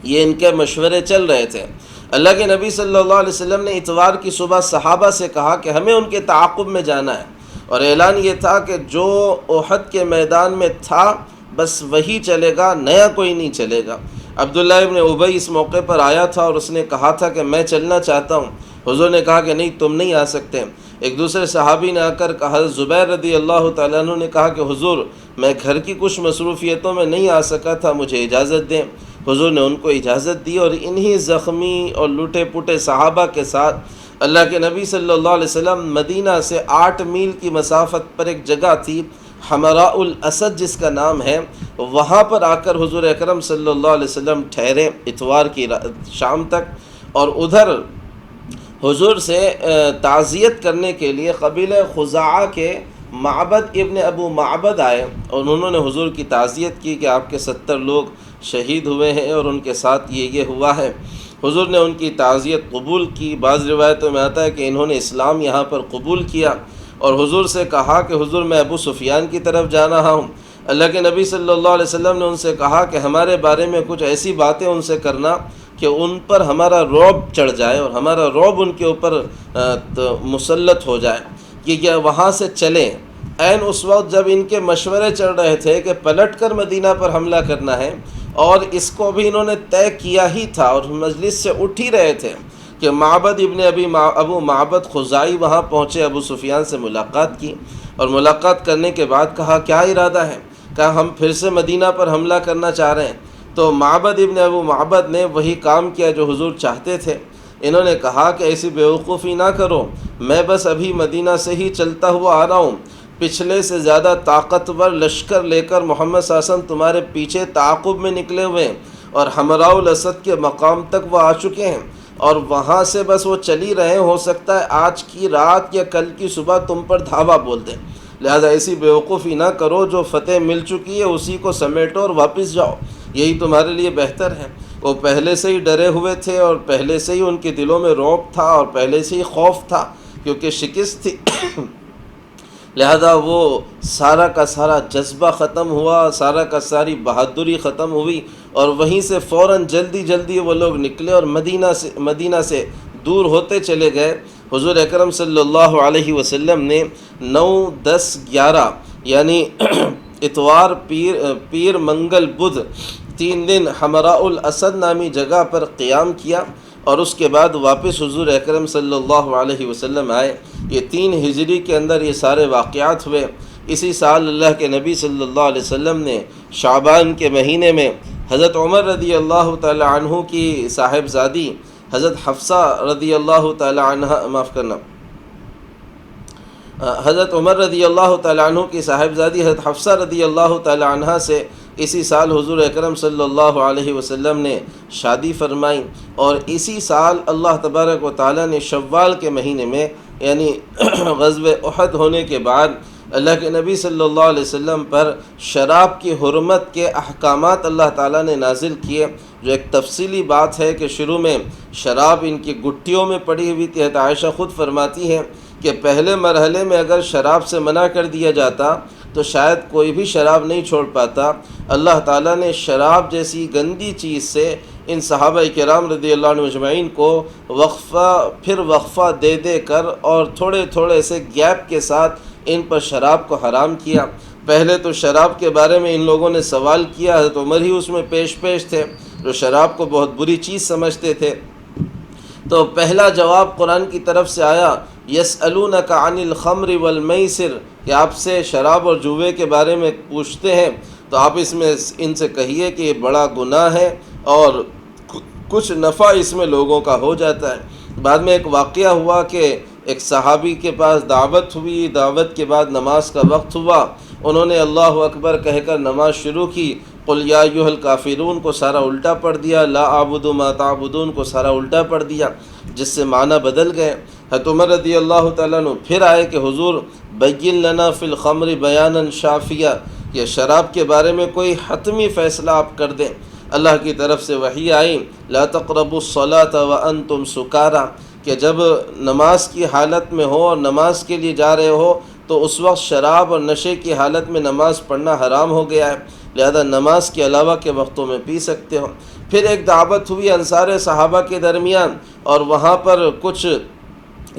یہ ان کے مشورے چل رہے تھے۔ اللہ کے نبی صلی اللہ علیہ وسلم نے اتوار کی صبح صحابہ سے کہا کہ ہمیں ان کے تعاقب میں جانا ہے، اور اعلان یہ تھا کہ جو احد کے میدان میں تھا بس وہی چلے گا، نیا کوئی نہیں چلے گا۔ عبداللہ ابن ابی اس موقع پر آیا تھا اور اس نے کہا تھا کہ میں چلنا چاہتا ہوں۔ حضور نے کہا کہ نہیں، تم نہیں آ سکتے۔ ایک دوسرے صحابی نے آ کر کہا، حضرت زبیر رضی اللہ تعالیٰ عنہ نے کہا کہ حضور میں گھر کی کچھ مصروفیتوں میں نہیں آ سکا تھا، مجھے اجازت دیں۔ حضور نے ان کو اجازت دی، اور انہی زخمی اور لوٹے پوٹے صحابہ کے ساتھ اللہ کے نبی صلی اللہ علیہ وسلم مدینہ سے 8 میل کی مسافت پر ایک جگہ تھی حمراء الاسد جس کا نام ہے، وہاں پر آ کر حضور اکرم صلی اللہ علیہ وسلم ٹھہرے اتوار کی شام تک، اور ادھر حضور سے تعزیت کرنے کے لیے قبیلہ خزاعہ کے معبد ابن ابو معبد آئے، اور انہوں نے حضور کی تعزیت کی کہ آپ کے 70 لوگ شہید ہوئے ہیں اور ان کے ساتھ یہ ہوا ہے۔ حضور نے ان کی تعزیت قبول کی۔ بعض روایتوں میں آتا ہے کہ انہوں نے اسلام یہاں پر قبول کیا، اور حضور سے کہا کہ حضور میں ابو سفیان کی طرف جا رہا ہوں۔ اللہ کے نبی صلی اللہ علیہ وسلم نے ان سے کہا کہ ہمارے بارے میں کچھ ایسی باتیں ان سے کرنا کہ ان پر ہمارا رعب چڑھ جائے اور ہمارا رعب ان کے اوپر مسلط ہو جائے کہ وہاں سے چلیں۔ عین اس وقت جب ان کے مشورے چل رہے تھے کہ پلٹ کر مدینہ پر حملہ کرنا ہے، اور اس کو بھی انہوں نے طے کیا ہی تھا اور مجلس سے اٹھ ہی رہے تھے کہ معبد ابن ابو معبد خزائی وہاں پہنچے، ابو سفیان سے ملاقات کی، اور ملاقات کرنے کے بعد کہا کیا ارادہ ہے؟ کہا ہم پھر سے مدینہ پر حملہ کرنا چاہ رہے ہیں۔ تو معبد ابن ابو معبد نے وہی کام کیا جو حضور چاہتے تھے۔ انہوں نے کہا کہ ایسی بیوقوفی نہ کرو، میں بس ابھی مدینہ سے ہی چلتا ہوا آ رہا ہوں، پچھلے سے زیادہ طاقتور لشکر لے کر محمد صلی اللہ علیہ وسلم تمہارے پیچھے تعاقب میں نکلے ہوئے ہیں، اور حمراء الاسد کے مقام تک وہ آ چکے ہیں، اور وہاں سے بس وہ چلی رہے ہیں، ہو سکتا ہے آج کی رات یا کل کی صبح تم پر دھاوا بول دیں، لہذا ایسی بیوقوفی نہ کرو، جو فتح مل چکی ہے اسی کو سمیٹو اور واپس جاؤ، یہی تمہارے لیے بہتر ہے۔ وہ پہلے سے ہی ڈرے ہوئے تھے، اور پہلے سے ہی ان کے دلوں میں رعب تھا، اور پہلے سے ہی خوف تھا کیونکہ شکست تھی۔ لہذا وہ سارا کا سارا جذبہ ختم ہوا، سارا کا ساری بہادری ختم ہوئی، اور وہیں سے فوراً جلدی وہ لوگ نکلے اور مدینہ سے دور ہوتے چلے گئے۔ حضور اکرم صلی اللہ علیہ وسلم نے 9، 10، 11 یعنی اتوار، پیر، منگل، بدھ 3 دن حمراء الاسد نامی جگہ پر قیام کیا، اور اس کے بعد واپس حضور اکرم صلی اللہ علیہ وسلم آئے۔ یہ 3 ہجری کے اندر یہ سارے واقعات ہوئے۔ اسی سال اللہ کے نبی صلی اللہ علیہ وسلم نے شعبان کے مہینے میں حضرت عمر رضی اللہ تعالی عنہ کی صاحبزادی حضرت حفصہ رضی اللہ تعالی عنہ حضرت عمر رضی اللہ تعالی عنہ کی صاحبزادی حضرت حفصہ رضی اللہ تعالی عنہ سے اسی سال حضور اکرم صلی اللہ علیہ وسلم نے شادی فرمائی، اور اسی سال اللہ تبارک و تعالی نے شوال کے مہینے میں یعنی غزوہ احد ہونے کے بعد اللہ کے نبی صلی اللہ علیہ وسلم پر شراب کی حرمت کے احکامات اللہ تعالیٰ نے نازل کیے، جو ایک تفصیلی بات ہے کہ شروع میں شراب ان کی گٹھیوں میں پڑی ہوئی تھی۔ حضرت عائشہ خود فرماتی ہے کہ پہلے مرحلے میں اگر شراب سے منع کر دیا جاتا تو شاید کوئی بھی شراب نہیں چھوڑ پاتا۔ اللہ تعالیٰ نے شراب جیسی گندی چیز سے ان صحابہ کرام رضی اللہ عنہ اجمعین کو وقفہ دے کر اور تھوڑے سے گیپ کے ساتھ ان پر شراب کو حرام کیا۔ پہلے تو شراب کے بارے میں ان لوگوں نے سوال کیا، حضرت عمر ہی اس میں پیش تھے جو شراب کو بہت بری چیز سمجھتے تھے۔ تو پہلا جواب قرآن کی طرف سے آیا، یسألونک عن الخمر والمیسر، کہ آپ سے شراب اور جوے کے بارے میں پوچھتے ہیں تو آپ ان سے کہیے کہ یہ بڑا گناہ ہے اور کچھ نفع اس میں لوگوں کا ہو جاتا ہے۔ بعد میں ایک واقعہ ہوا کہ ایک صحابی کے پاس دعوت ہوئی، دعوت کے بعد نماز کا وقت ہوا، انہوں نے اللہ اکبر کہہ کر نماز شروع کی، قل یا ایھا الکافرون کو سارا الٹا پڑھ دیا، لا اعبد ما تعبدون کو سارا الٹا پڑھ دیا، جس سے معنی بدل گئے۔ حضرت عمر رضی اللہ تعالیٰ عنہ پھر آئے کہ حضور بین لنا فی الخمر بیانا شافیہ، کہ شراب کے بارے میں کوئی حتمی فیصلہ آپ کر دیں۔ اللہ کی طرف سے وحی آئی، لا تقربوا الصلاۃ وانتم سکارى، کہ جب نماز کی حالت میں ہو اور نماز کے لیے جا رہے ہو تو اس وقت شراب اور نشے کی حالت میں نماز پڑھنا حرام ہو گیا ہے، لہذا نماز کے علاوہ کے وقتوں میں پی سکتے ہو۔ پھر ایک دعوت ہوئی انصار صحابہ کے درمیان، اور وہاں پر کچھ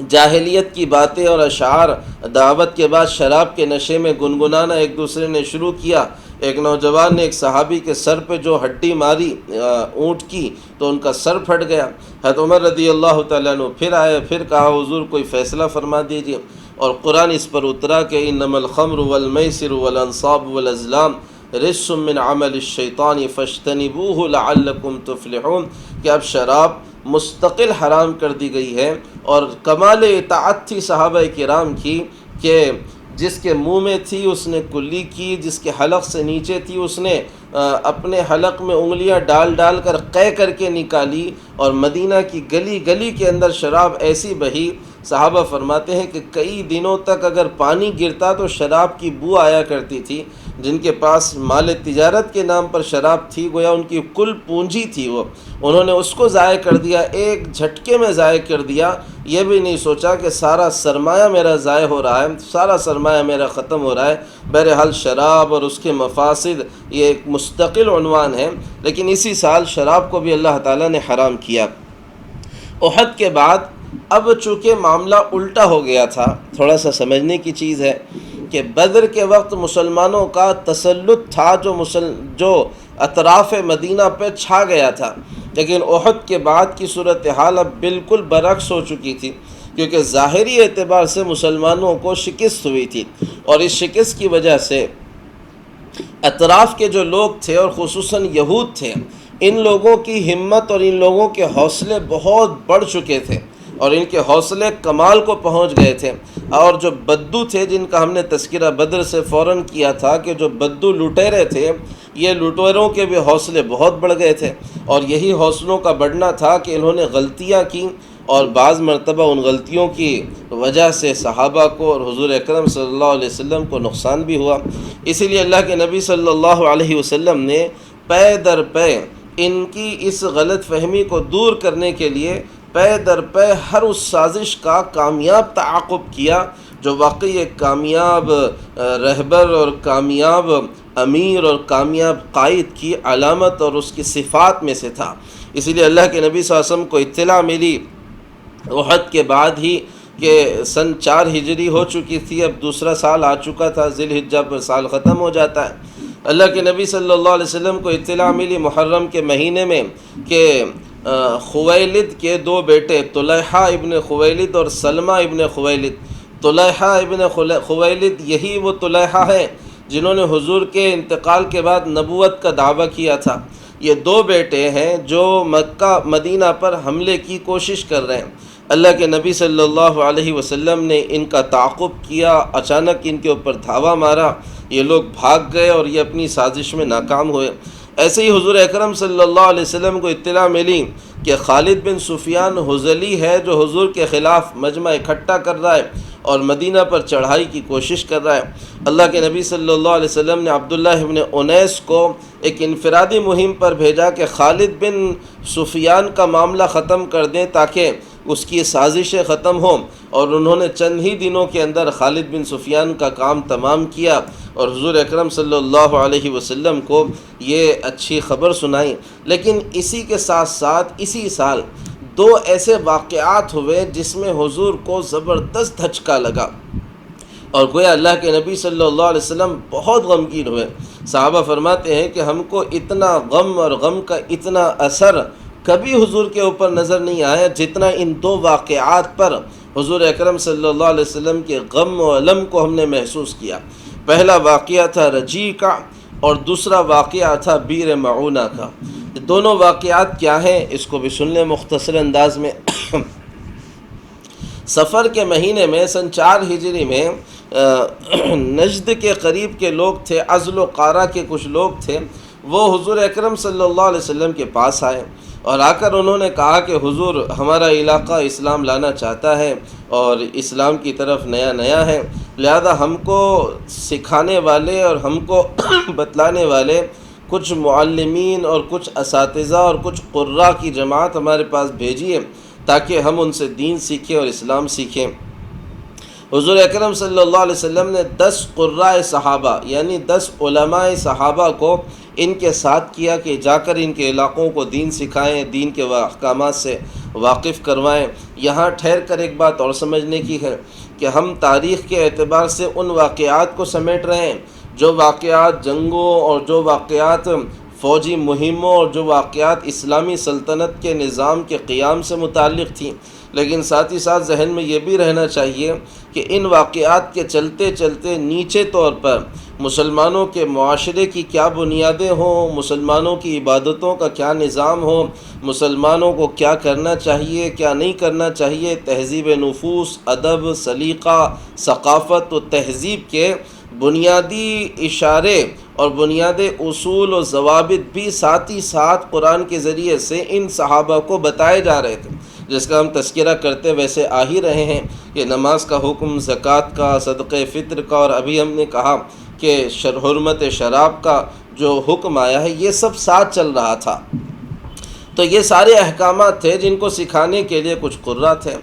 جاہلیت کی باتیں اور اشعار دعوت کے بعد شراب کے نشے میں گنگنانا ایک دوسرے نے شروع کیا۔ ایک نوجوان نے ایک صحابی کے سر پہ جو ہڈی ماری اونٹ کی تو ان کا سر پھٹ گیا۔ حضرت عمر رضی اللہ تعالیٰ عنہ پھر آئے، پھر کہا حضور کوئی فیصلہ فرما دیجیے، اور قرآن اس پر اترا کہ انما الخمر والمیسر والانصاب والازلام رجس من عمل الشیطان فاجتنبوہ لعلکم تفلحون، کہ اب شراب مستقل حرام کر دی گئی ہے، اور کمال اطاعت تھی صحابہ کرام کی کہ جس کے منہ میں تھی اس نے کلی کی، جس کے حلق سے نیچے تھی اس نے اپنے حلق میں انگلیاں ڈال کر قے کر کے نکالی، اور مدینہ کی گلی کے اندر شراب ایسی بہی، صحابہ فرماتے ہیں کہ کئی دنوں تک اگر پانی گرتا تو شراب کی بو آیا کرتی تھی۔ جن کے پاس مال تجارت کے نام پر شراب تھی، گویا ان کی کل پونجی تھی، وہ انہوں نے اس کو ضائع کر دیا، ایک جھٹکے میں ضائع کر دیا، یہ بھی نہیں سوچا کہ سارا سرمایہ میرا ضائع ہو رہا ہے، سارا سرمایہ میرا ختم ہو رہا ہے۔ بہرحال شراب اور اس کے مفاسد یہ ایک مستقل عنوان ہے، لیکن اسی سال شراب کو بھی اللہ تعالیٰ نے حرام کیا۔ احد کے بعد اب چونکہ معاملہ الٹا ہو گیا تھا، تھوڑا سا سمجھنے کی چیز ہے کہ بدر کے وقت مسلمانوں کا تسلط تھا جو اطراف مدینہ پہ چھا گیا تھا، لیکن احد کے بعد کی صورتحال اب بالکل برعکس ہو چکی تھی، کیونکہ ظاہری اعتبار سے مسلمانوں کو شکست ہوئی تھی، اور اس شکست کی وجہ سے اطراف کے جو لوگ تھے اور خصوصاً یہود تھے، ان لوگوں کی ہمت اور ان لوگوں کے حوصلے بہت بڑھ چکے تھے، اور ان کے حوصلے کمال کو پہنچ گئے تھے۔ اور جو بدو تھے جن کا ہم نے تذکرہ بدر سے فوراً کیا تھا کہ جو بدو لٹیرے تھے، یہ لٹیروں کے بھی حوصلے بہت بڑھ گئے تھے، اور یہی حوصلوں کا بڑھنا تھا کہ انہوں نے غلطیاں کی، اور بعض مرتبہ ان غلطیوں کی وجہ سے صحابہ کو اور حضور اکرم صلی اللہ علیہ وسلم کو نقصان بھی ہوا۔ اسی لیے اللہ کے نبی صلی اللہ علیہ وسلم نے پے در پے ان کی اس غلط فہمی کو دور کرنے کے لیے پے در پے ہر اس سازش کا کامیاب تعاقب کیا، جو واقعی ایک کامیاب رہبر اور کامیاب امیر اور کامیاب قائد کی علامت اور اس کی صفات میں سے تھا۔ اسی لیے اللہ کے نبی صلی اللہ علیہ وسلم کو اطلاع ملی احد کے بعد ہی کہ سن 4 ہجری ہو چکی تھی، اب دوسرا سال آ چکا تھا، ذی الحجہ پر سال ختم ہو جاتا ہے۔ اللہ کے نبی صلی اللہ علیہ وسلم کو اطلاع ملی محرم کے مہینے میں کہ خویلد کے 2 بیٹے طلحہ ابن خویلد اور سلمہ ابن خویلد، طلحہ ابن خویلد یہی وہ طلحہ ہیں جنہوں نے حضور کے انتقال کے بعد نبوت کا دعویٰ کیا تھا۔ یہ 2 بیٹے ہیں جو مکہ مدینہ پر حملے کی کوشش کر رہے ہیں۔ اللہ کے نبی صلی اللہ علیہ وسلم نے ان کا تعاقب کیا، اچانک ان کے اوپر دھاوا مارا، یہ لوگ بھاگ گئے اور یہ اپنی سازش میں ناکام ہوئے۔ ایسے ہی حضور اکرم صلی اللہ علیہ وسلم کو اطلاع ملی کہ خالد بن سفیان حذلی ہے جو حضور کے خلاف مجمع اکٹھا کر رہا ہے اور مدینہ پر چڑھائی کی کوشش کر رہا ہے۔ اللہ کے نبی صلی اللہ علیہ وسلم نے عبداللہ ابن انیس کو ایک انفرادی مہم پر بھیجا کہ خالد بن سفیان کا معاملہ ختم کر دیں تاکہ اس کی سازشیں ختم ہوں، اور انہوں نے چند ہی دنوں کے اندر خالد بن سفیان کا کام تمام کیا اور حضور اکرم صلی اللہ علیہ وسلم کو یہ اچھی خبر سنائی۔ لیکن اسی کے ساتھ ساتھ اسی سال 2 ایسے واقعات ہوئے جس میں حضور کو زبردست دھچکا لگا اور گویا اللہ کے نبی صلی اللہ علیہ وسلم بہت غمگین ہوئے۔ صحابہ فرماتے ہیں کہ ہم کو اتنا غم اور غم کا اتنا اثر کبھی حضور کے اوپر نظر نہیں آیا جتنا ان 2 واقعات پر حضور اکرم صلی اللہ علیہ وسلم کے غم و الم کو ہم نے محسوس کیا۔ پہلا واقعہ تھا رجیع کا اور دوسرا واقعہ تھا بیر معونہ کا۔ دونوں واقعات کیا ہیں اس کو بھی سن لیں مختصر انداز میں۔ سفر کے مہینے میں سن 4 ہجری میں نجد کے قریب کے لوگ تھے، عزل و قارہ کے کچھ لوگ تھے، وہ حضور اکرم صلی اللہ علیہ وسلم کے پاس آئے اور آ کر انہوں نے کہا کہ حضور ہمارا علاقہ اسلام لانا چاہتا ہے اور اسلام کی طرف نیا ہے، لہذا ہم کو سکھانے والے اور ہم کو بتلانے والے کچھ معلمین اور کچھ اساتذہ اور کچھ قراء کی جماعت ہمارے پاس بھیجیے تاکہ ہم ان سے دین سیکھیں اور اسلام سیکھیں۔ حضور اکرم صلی اللہ علیہ وسلم نے 10 قراء صحابہ یعنی 10 علماء صحابہ کو ان کے ساتھ کیا کہ جا کر ان کے علاقوں کو دین سکھائیں، دین کے احکامات سے واقف کروائیں۔ یہاں ٹھہر کر ایک بات اور سمجھنے کی ہے کہ ہم تاریخ کے اعتبار سے ان واقعات کو سمیٹ رہے ہیں جو واقعات جنگوں اور جو واقعات فوجی مہموں اور جو واقعات اسلامی سلطنت کے نظام کے قیام سے متعلق تھیں، لیکن ساتھ ہی ساتھ ذہن میں یہ بھی رہنا چاہیے کہ ان واقعات کے چلتے چلتے نیچے طور پر مسلمانوں کے معاشرے کی کیا بنیادیں ہوں، مسلمانوں کی عبادتوں کا کیا نظام ہو، مسلمانوں کو کیا کرنا چاہیے کیا نہیں کرنا چاہیے، تہذیب نفوس، ادب، سلیقہ، ثقافت و تہذیب کے بنیادی اشارے اور بنیادی اصول و ضوابط بھی ساتھ ہی ساتھ قرآن کے ذریعے سے ان صحابہ کو بتائے جا رہے تھے، جس کا ہم تذکرہ کرتے ویسے آ ہی رہے ہیں کہ نماز کا حکم، زکوٰۃ کا، صدقہ فطر کا، اور ابھی ہم نے کہا کہ حرمت شراب کا جو حکم آیا ہے یہ سب ساتھ چل رہا تھا۔ تو یہ سارے احکامات تھے جن کو سکھانے کے لیے کچھ قراء تھے۔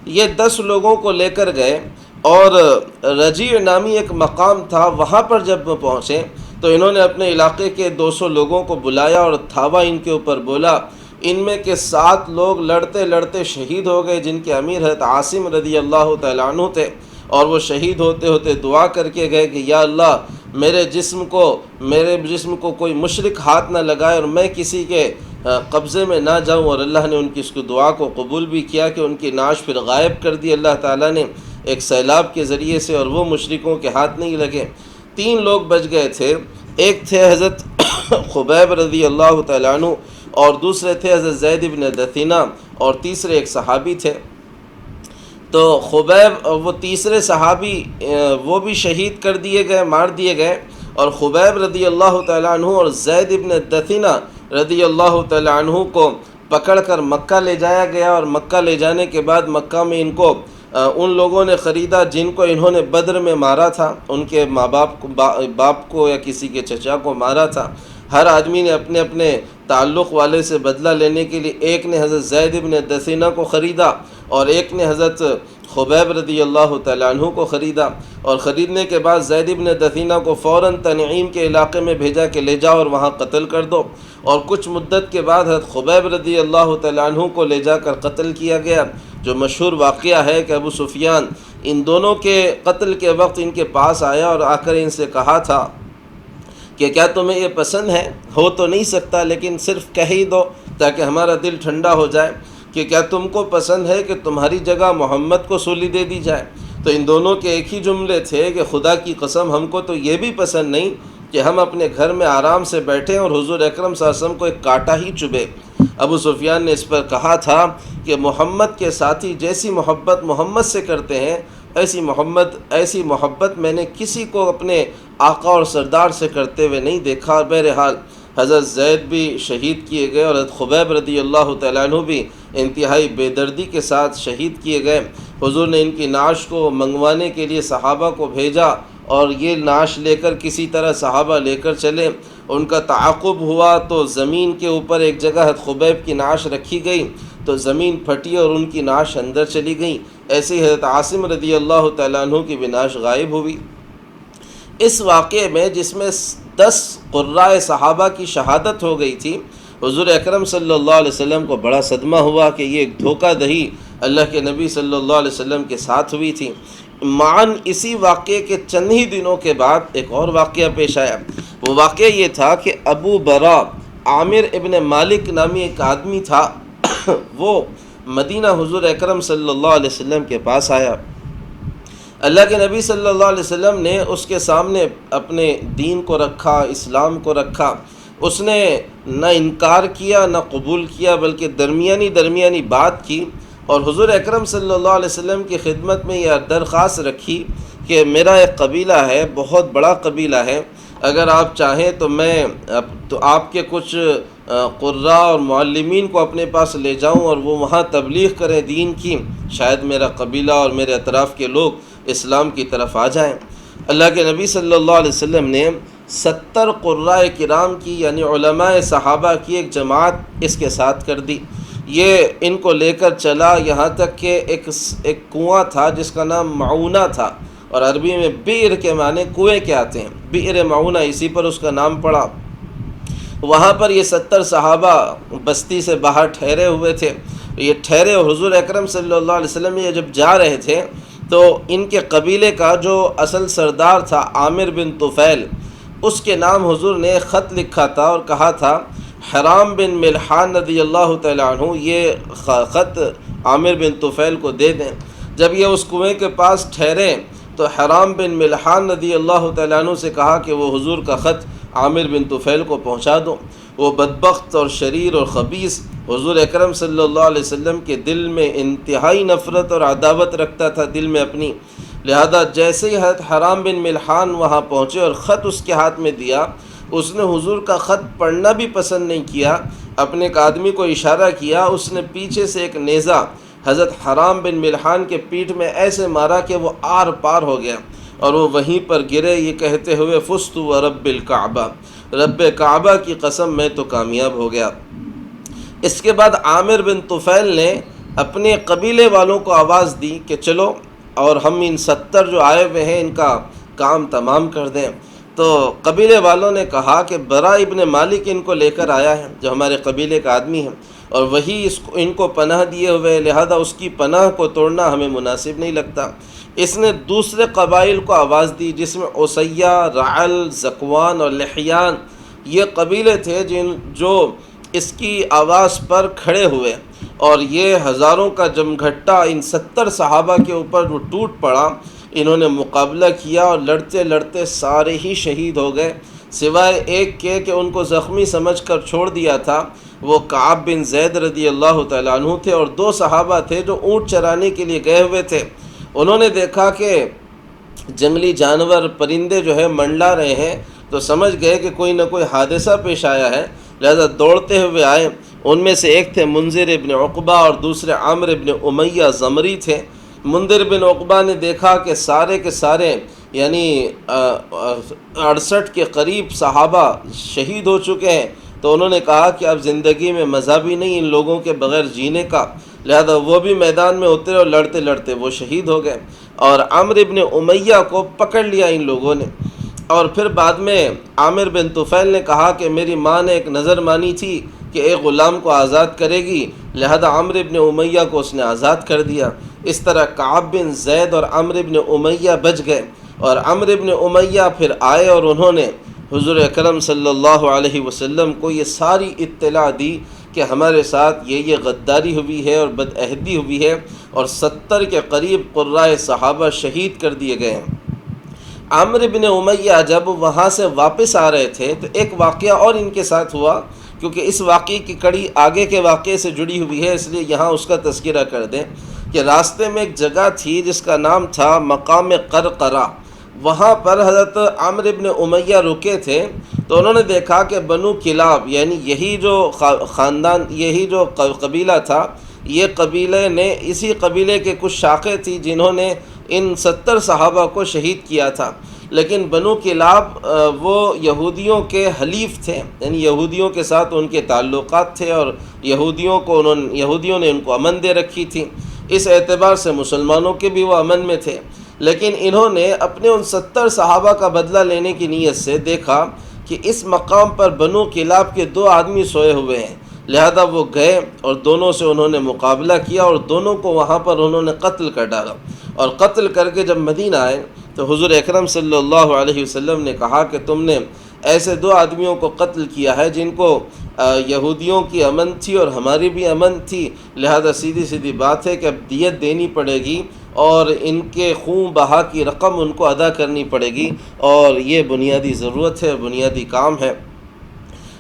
یہ 10 لوگوں کو لے کر گئے اور رجیع نامی ایک مقام تھا، وہاں پر جب وہ پہنچے تو انہوں نے اپنے علاقے کے 200 لوگوں کو بلایا اور تھاوا ان کے اوپر بولا۔ ان میں کے 7 لوگ لڑتے لڑتے شہید ہو گئے جن کے امیر حضرت عاصم رضی اللہ تعالیٰ عنہ تھے، اور وہ شہید ہوتے ہوتے دعا کر کے گئے کہ یا اللہ میرے جسم کو کوئی مشرک ہاتھ نہ لگائے اور میں کسی کے قبضے میں نہ جاؤں، اور اللہ نے ان کی اس کو دعا کو قبول بھی کیا کہ ان کی نعش پھر غائب کر دی اللہ تعالیٰ نے ایک سیلاب کے ذریعے سے، اور وہ مشرکوں کے ہاتھ نہیں لگے۔ 3 لوگ بچ گئے تھے، ایک تھے حضرت خبیب رضی اللہ تعالیٰ عنہ، اور دوسرے تھے حضرت زید بن دثینہ، اور تیسرے ایک صحابی تھے۔ تو خبیب وہ تیسرے صحابی وہ بھی شہید کر دیے گئے، مار دیے گئے، اور خبیب رضی اللہ تعالیٰ عنہ اور زید بن دثینہ رضی اللہ تعالیٰ عنہ کو پکڑ کر مکہ لے جایا گیا، اور مکہ لے جانے کے بعد مکہ میں ان کو ان لوگوں نے خریدا جن کو انہوں نے بدر میں مارا تھا، ان کے ماں باپ کو یا کسی کے چچا کو مارا تھا۔ ہر آدمی نے اپنے اپنے تعلق والے سے بدلہ لینے کے لیے ایک نے حضرت زید بن دثینہ کو خریدا اور ایک نے حضرت خبیب رضی اللہ تعالیٰ عنہ کو خریدا، اور خریدنے کے بعد زید بن دثینہ کو فوراً تنعیم کے علاقے میں بھیجا کہ لے جاؤ اور وہاں قتل کر دو، اور کچھ مدت کے بعد حضرت خبیب رضی اللہ تعالیٰ عنہ کو لے جا کر قتل کیا گیا۔ جو مشہور واقعہ ہے کہ ابو سفیان ان دونوں کے قتل کے وقت ان کے پاس آیا اور آ کر ان سے کہا تھا کہ کیا تمہیں یہ پسند ہے؟ ہو تو نہیں سکتا لیکن صرف کہہ ہی دو تاکہ ہمارا دل ٹھنڈا ہو جائے، کہ کیا تم کو پسند ہے کہ تمہاری جگہ محمد کو سولی دے دی جائے؟ تو ان دونوں کے ایک ہی جملے تھے کہ خدا کی قسم ہم کو تو یہ بھی پسند نہیں کہ ہم اپنے گھر میں آرام سے بیٹھیں اور حضور اکرم صلی اللہ علیہ وسلم کو ایک کانٹا ہی چبھے۔ ابو سفیان نے اس پر کہا تھا کہ محمد کے ساتھی جیسی محبت محمد سے کرتے ہیں ایسی محبت میں نے کسی کو اپنے آقا اور سردار سے کرتے ہوئے نہیں دیکھا۔ اور بہرحال حضرت زید بھی شہید کیے گئے اور حضرت خبیب رضی اللہ تعالیٰ عنہ بھی انتہائی بے دردی کے ساتھ شہید کیے گئے۔ حضور نے ان کی نعش کو منگوانے کے لیے صحابہ کو بھیجا اور یہ نعش لے کر کسی طرح صحابہ لے کر چلے۔ ان کا تعاقب ہوا تو زمین کے اوپر ایک جگہ حضرت خبیب کی نعش رکھی گئی تو زمین پھٹی اور ان کی نعش اندر چلی گئی۔ ایسے ہی حضرت عاصم رضی اللہ تعالیٰ عنہ کی بھی نعش غائب ہوئی۔ اس واقعے میں جس میں 10 قرائے صحابہ کی شہادت ہو گئی تھی، حضور اکرم صلی اللہ علیہ وسلم کو بڑا صدمہ ہوا کہ یہ ایک دھوکہ دہی اللہ کے نبی صلی اللہ علیہ وسلم کے ساتھ ہوئی تھی۔ معاً اسی واقعے کے چند ہی دنوں کے بعد ایک اور واقعہ پیش آیا۔ وہ واقعہ یہ تھا کہ ابو برا عامر ابن مالک نامی ایک آدمی تھا، وہ مدینہ حضور اکرم صلی اللہ علیہ وسلم کے پاس آیا۔ اللہ کے نبی صلی اللہ علیہ وسلم نے اس کے سامنے اپنے دین کو رکھا، اسلام کو رکھا۔ اس نے نہ انکار کیا نہ قبول کیا بلکہ درمیانی بات کی، اور حضور اکرم صلی اللہ علیہ وسلم کی خدمت میں یہ درخواست رکھی کہ میرا ایک قبیلہ ہے، بہت بڑا قبیلہ ہے، اگر آپ چاہیں تو آپ کے کچھ قراء اور معلمین کو اپنے پاس لے جاؤں اور وہ وہاں تبلیغ کریں دین کی، شاید میرا قبیلہ اور میرے اطراف کے لوگ اسلام کی طرف آ جائیں۔ اللہ کے نبی صلی اللہ علیہ وسلم نے 70 قراء کرام کی یعنی علماء صحابہ کی ایک جماعت اس کے ساتھ کر دی۔ یہ ان کو لے کر چلا یہاں تک کہ ایک کنواں تھا جس کا نام معونہ تھا، اور عربی میں بئر کے معنی کنویں کے آتے ہیں، بئر معونہ، اسی پر اس کا نام پڑا۔ وہاں پر یہ 70 صحابہ بستی سے باہر ٹھہرے ہوئے تھے۔ یہ ٹھہرے اور حضور اکرم صلی اللہ علیہ وسلم یہ جب جا رہے تھے تو ان کے قبیلے کا جو اصل سردار تھا عامر بن طفیل، اس کے نام حضور نے خط لکھا تھا اور کہا تھا حرام بن ملحان رضی اللہ تعالیٰ عنہ یہ خط عامر بن طفیل کو دے دیں۔ جب یہ اس کنویں کے پاس ٹھہرے تو حرام بن ملحان رضی اللہ تعالیٰ عنہ سے کہا کہ وہ حضور کا خط عامر بن طفیل کو پہنچا دو۔ وہ بدبخت اور شریر اور خبیث حضور اکرم صلی اللہ علیہ وسلم کے دل میں انتہائی نفرت اور عداوت رکھتا تھا دل میں اپنی، لہذا جیسے ہی حضرت حرام بن ملحان وہاں پہنچے اور خط اس کے ہاتھ میں دیا، اس نے حضور کا خط پڑھنا بھی پسند نہیں کیا، اپنے ایک آدمی کو اشارہ کیا، اس نے پیچھے سے ایک نیزہ حضرت حرام بن ملحان کے پیٹھ میں ایسے مارا کہ وہ آر پار ہو گیا اور وہ وہیں پر گرے، یہ کہتے ہوئے فزت ورب الکعبہ، رب کعبہ کی قسم میں تو کامیاب ہو گیا۔ اس کے بعد عامر بن طفیل نے اپنے قبیلے والوں کو آواز دی کہ چلو اور ہم ان 70 جو آئے ہوئے ہیں ان کا کام تمام کر دیں۔ تو قبیلے والوں نے کہا کہ برا ابن مالک ان کو لے کر آیا ہے جو ہمارے قبیلے کا آدمی ہے، اور وہی ان کو پناہ دیے ہوئے، لہذا اس کی پناہ کو توڑنا ہمیں مناسب نہیں لگتا۔ اس نے دوسرے قبائل کو آواز دی جس میں عصیہ، رعل، ذکوان اور لحیان یہ قبیلے تھے جو اس کی آواز پر کھڑے ہوئے، اور یہ ہزاروں کا جمگھٹا ان 70 صحابہ کے اوپر وہ ٹوٹ پڑا۔ انہوں نے مقابلہ کیا اور لڑتے لڑتے سارے ہی شہید ہو گئے، سوائے ایک کے کہ ان کو زخمی سمجھ کر چھوڑ دیا تھا، وہ کعب بن زید رضی اللہ تعالیٰ عنہ تھے، اور 2 صحابہ تھے جو اونٹ چرانے کے لیے گئے ہوئے تھے۔ انہوں نے دیکھا کہ جنگلی جانور پرندے جو ہے منڈلا رہے ہیں تو سمجھ گئے کہ کوئی نہ کوئی حادثہ پیش آیا ہے، لہذا دوڑتے ہوئے آئے۔ ان میں سے ایک تھے منذر ابن عقبہ اور دوسرے عامر ابن امیہ زمری تھے۔ منذر بن عقبہ نے دیکھا کہ سارے کے سارے یعنی 68 کے قریب صحابہ شہید ہو چکے ہیں، تو انہوں نے کہا کہ اب زندگی میں مزہ بھی نہیں ان لوگوں کے بغیر جینے کا، لہذا وہ بھی میدان میں اترے اور لڑتے لڑتے وہ شہید ہو گئے، اور عامر ابن امیہ کو پکڑ لیا ان لوگوں نے۔ اور پھر بعد میں عامر بن طفیل نے کہا کہ میری ماں نے ایک نظر مانی تھی کہ ایک غلام کو آزاد کرے گی، لہذا عامر ابن امیہ کو اس نے آزاد کر دیا۔ اس طرح کعب بن زید اور عامر ابن امیہ بچ گئے، اور عامر ابن امیہ پھر آئے اور انہوں نے حضور اکرم صلی اللہ علیہ وسلم کو یہ ساری اطلاع دی کہ ہمارے ساتھ یہ غداری ہوئی ہے اور بدعہدی ہوئی ہے، اور 70 کے قریب قرائے صحابہ شہید کر دیے گئے ہیں۔ عامر بن امیہ جب وہاں سے واپس آ رہے تھے تو ایک واقعہ اور ان کے ساتھ ہوا، کیونکہ اس واقعے کی کڑی آگے کے واقعے سے جڑی ہوئی ہے، اس لیے یہاں اس کا تذکرہ کر دیں کہ راستے میں ایک جگہ تھی جس کا نام تھا مقام قرقرہ۔ وہاں پر حضرت عامر بن امیہ رکے تھے، تو انہوں نے دیکھا کہ بنو کلاب، یعنی یہی جو خاندان، یہی جو قبیلہ تھا، یہ قبیلے نے، اسی قبیلے کے کچھ شاخیں تھیں جنہوں نے ان 70 صحابہ کو شہید کیا تھا، لیکن بنو کلاب وہ یہودیوں کے حلیف تھے، یعنی یہودیوں کے ساتھ ان کے تعلقات تھے، اور یہودیوں نے ان کو امن دے رکھی تھی، اس اعتبار سے مسلمانوں کے بھی وہ امن میں تھے۔ لیکن انہوں نے اپنے ان 70 صحابہ کا بدلہ لینے کی نیت سے دیکھا کہ اس مقام پر بنو کلاب کے 2 آدمی سوئے ہوئے ہیں، لہذا وہ گئے اور دونوں سے انہوں نے مقابلہ کیا، اور دونوں کو وہاں پر انہوں نے قتل کر ڈالا، اور قتل کر کے جب مدینہ آئے تو حضور اکرم صلی اللہ علیہ وسلم نے کہا کہ تم نے ایسے 2 آدمیوں کو قتل کیا ہے جن کو یہودیوں کی امن تھی اور ہماری بھی امن تھی، لہذا سیدھی بات ہے کہ اب دیت دینی پڑے گی، اور ان کے خون بہا کی رقم ان کو ادا کرنی پڑے گی، اور یہ بنیادی ضرورت ہے، بنیادی کام ہے۔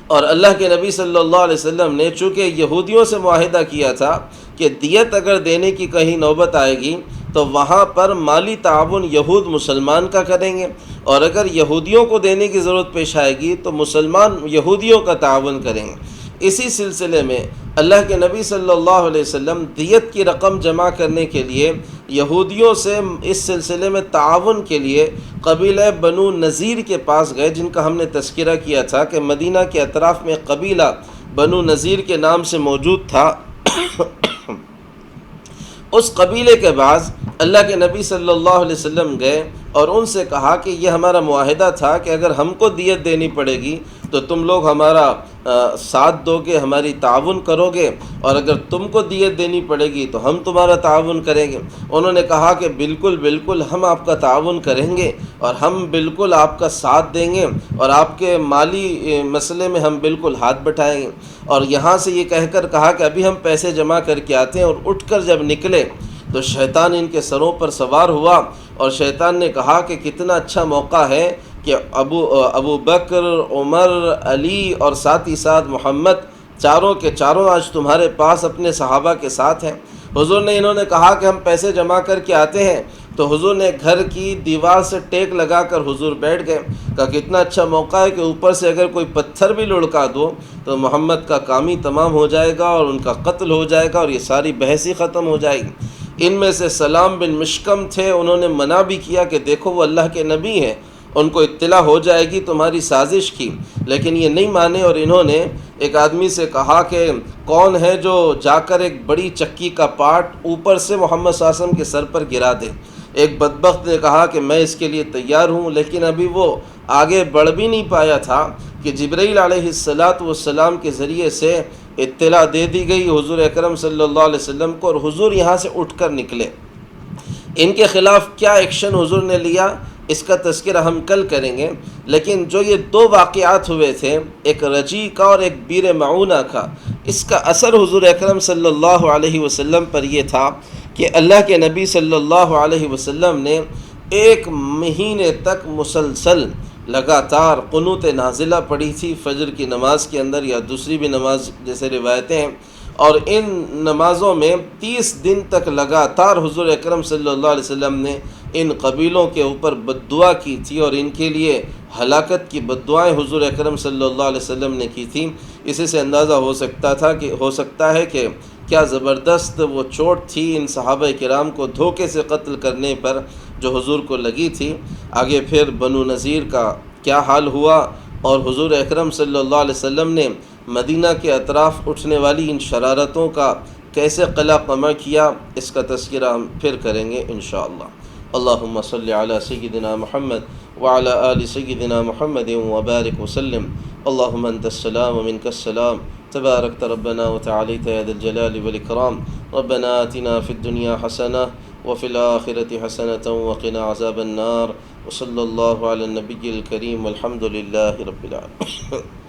اور اللہ کے نبی صلی اللہ علیہ وسلم نے چونکہ یہودیوں سے معاہدہ کیا تھا کہ دیت اگر دینے کی کہیں نوبت آئے گی تو وہاں پر مالی تعاون یہود مسلمان کا کریں گے، اور اگر یہودیوں کو دینے کی ضرورت پیش آئے گی تو مسلمان یہودیوں کا تعاون کریں گے۔ اسی سلسلے میں اللہ کے نبی صلی اللہ علیہ وسلم دیت کی رقم جمع کرنے کے لیے یہودیوں سے اس سلسلے میں تعاون کے لیے قبیلہ بنو نذیر کے پاس گئے، جن کا ہم نے تذکرہ کیا تھا کہ مدینہ کے اطراف میں قبیلہ بنو نذیر کے نام سے موجود تھا۔ اس قبیلے کے بعض اللہ کے نبی صلی اللہ علیہ وسلم گئے اور ان سے کہا کہ یہ ہمارا معاہدہ تھا کہ اگر ہم کو دیت دینی پڑے گی تو تم لوگ ہمارا ساتھ دو گے، ہماری تعاون کرو گے، اور اگر تم کو دیت دینی پڑے گی تو ہم تمہارا تعاون کریں گے۔ انہوں نے کہا کہ بالکل ہم آپ کا تعاون کریں گے، اور ہم بالکل آپ کا ساتھ دیں گے، اور آپ کے مالی مسئلے میں ہم بالکل ہاتھ بٹھائیں گے۔ اور یہاں سے یہ کہہ کر کہا کہ ابھی ہم پیسے جمع کر کے آتے ہیں، اور اٹھ کر جب نکلے تو شیطان ان کے سروں پر سوار ہوا، اور شیطان نے کہا کہ کتنا اچھا موقع ہے کہ ابو بکر، عمر، علی اور ساتھ ہی ساتھ محمد، چاروں کے چاروں آج تمہارے پاس اپنے صحابہ کے ساتھ ہیں۔ حضور نے انہوں نے کہا کہ ہم پیسے جمع کر کے آتے ہیں، تو حضور نے گھر کی دیوار سے ٹیک لگا کر حضور بیٹھ گئے، کہا کتنا اچھا موقع ہے کہ اوپر سے اگر کوئی پتھر بھی لڑکا دو تو محمد کا کام ہی تمام ہو جائے گا، اور ان کا قتل ہو جائے گا، اور یہ ساری بحث ہی ختم ہو جائے گی۔ ان میں سے سلام بن مشکم تھے، انہوں نے منع بھی کیا کہ دیکھو وہ اللہ کے نبی ہیں، ان کو اطلاع ہو جائے گی تمہاری سازش کی، لیکن یہ نہیں مانے، اور انہوں نے ایک آدمی سے کہا کہ کون ہے جو جا کر ایک بڑی چکی کا پارٹ اوپر سے محمد صلی اللہ علیہ وسلم کے سر پر گرا دے۔ ایک بدبخت نے کہا کہ میں اس کے لیے تیار ہوں، لیکن ابھی وہ آگے بڑھ بھی نہیں پایا تھا کہ جبرائیل علیہ السلام کے ذریعے سے اطلاع دے دی گئی حضور اکرم صلی اللہ علیہ وسلم کو، اور حضور یہاں سے اٹھ کر نکلے۔ ان کے خلاف کیا ایکشن حضور نے لیا اس کا تذکرہ ہم کل کریں گے، لیکن جو یہ 2 واقعات ہوئے تھے، ایک رجی کا اور ایک بیر معونہ کا، اس کا اثر حضور اکرم صلی اللہ علیہ وسلم پر یہ تھا کہ اللہ کے نبی صلی اللہ علیہ وسلم نے 1 مہینے تک مسلسل لگاتار قنوت نازلہ پڑھی تھی فجر کی نماز کے اندر، یا دوسری بھی نماز جیسے روایتیں ہیں، اور ان نمازوں میں 30 دن تک لگاتار حضور اکرم صلی اللہ علیہ وسلم نے ان قبیلوں کے اوپر بددعا کی تھی، اور ان کے لیے ہلاکت کی بددعائیں حضور اکرم صلی اللہ علیہ وسلم نے کی تھی۔ اسی سے اندازہ ہو سکتا ہے کہ کیا زبردست وہ چوٹ تھی ان صحابہ کرام کو دھوکے سے قتل کرنے پر جو حضور کو لگی تھی۔ آگے پھر بنو نذیر کا کیا حال ہوا، اور حضور اکرم صلی اللہ علیہ وسلم نے مدینہ کے اطراف اٹھنے والی ان شرارتوں کا کیسے قلع قمع کیا اس کا تذکرہ ہم پھر کریں گے انشاءاللہ۔ اللہم صلی علی سیدنا محمد وعلی آل سیدنا محمد وبارک وسلم۔ اللہم انت السلام ومنک السلام تبارکت ربنا وتعالیت یا ذا الجلال والاکرام۔ ربنا آتنا فی الدنیا حسنہ وفی الآخرۃ حسنۃ وقنا عذاب النار۔ وصلی اللہ علی النبی الکریم والحمد للہ رب العالمین۔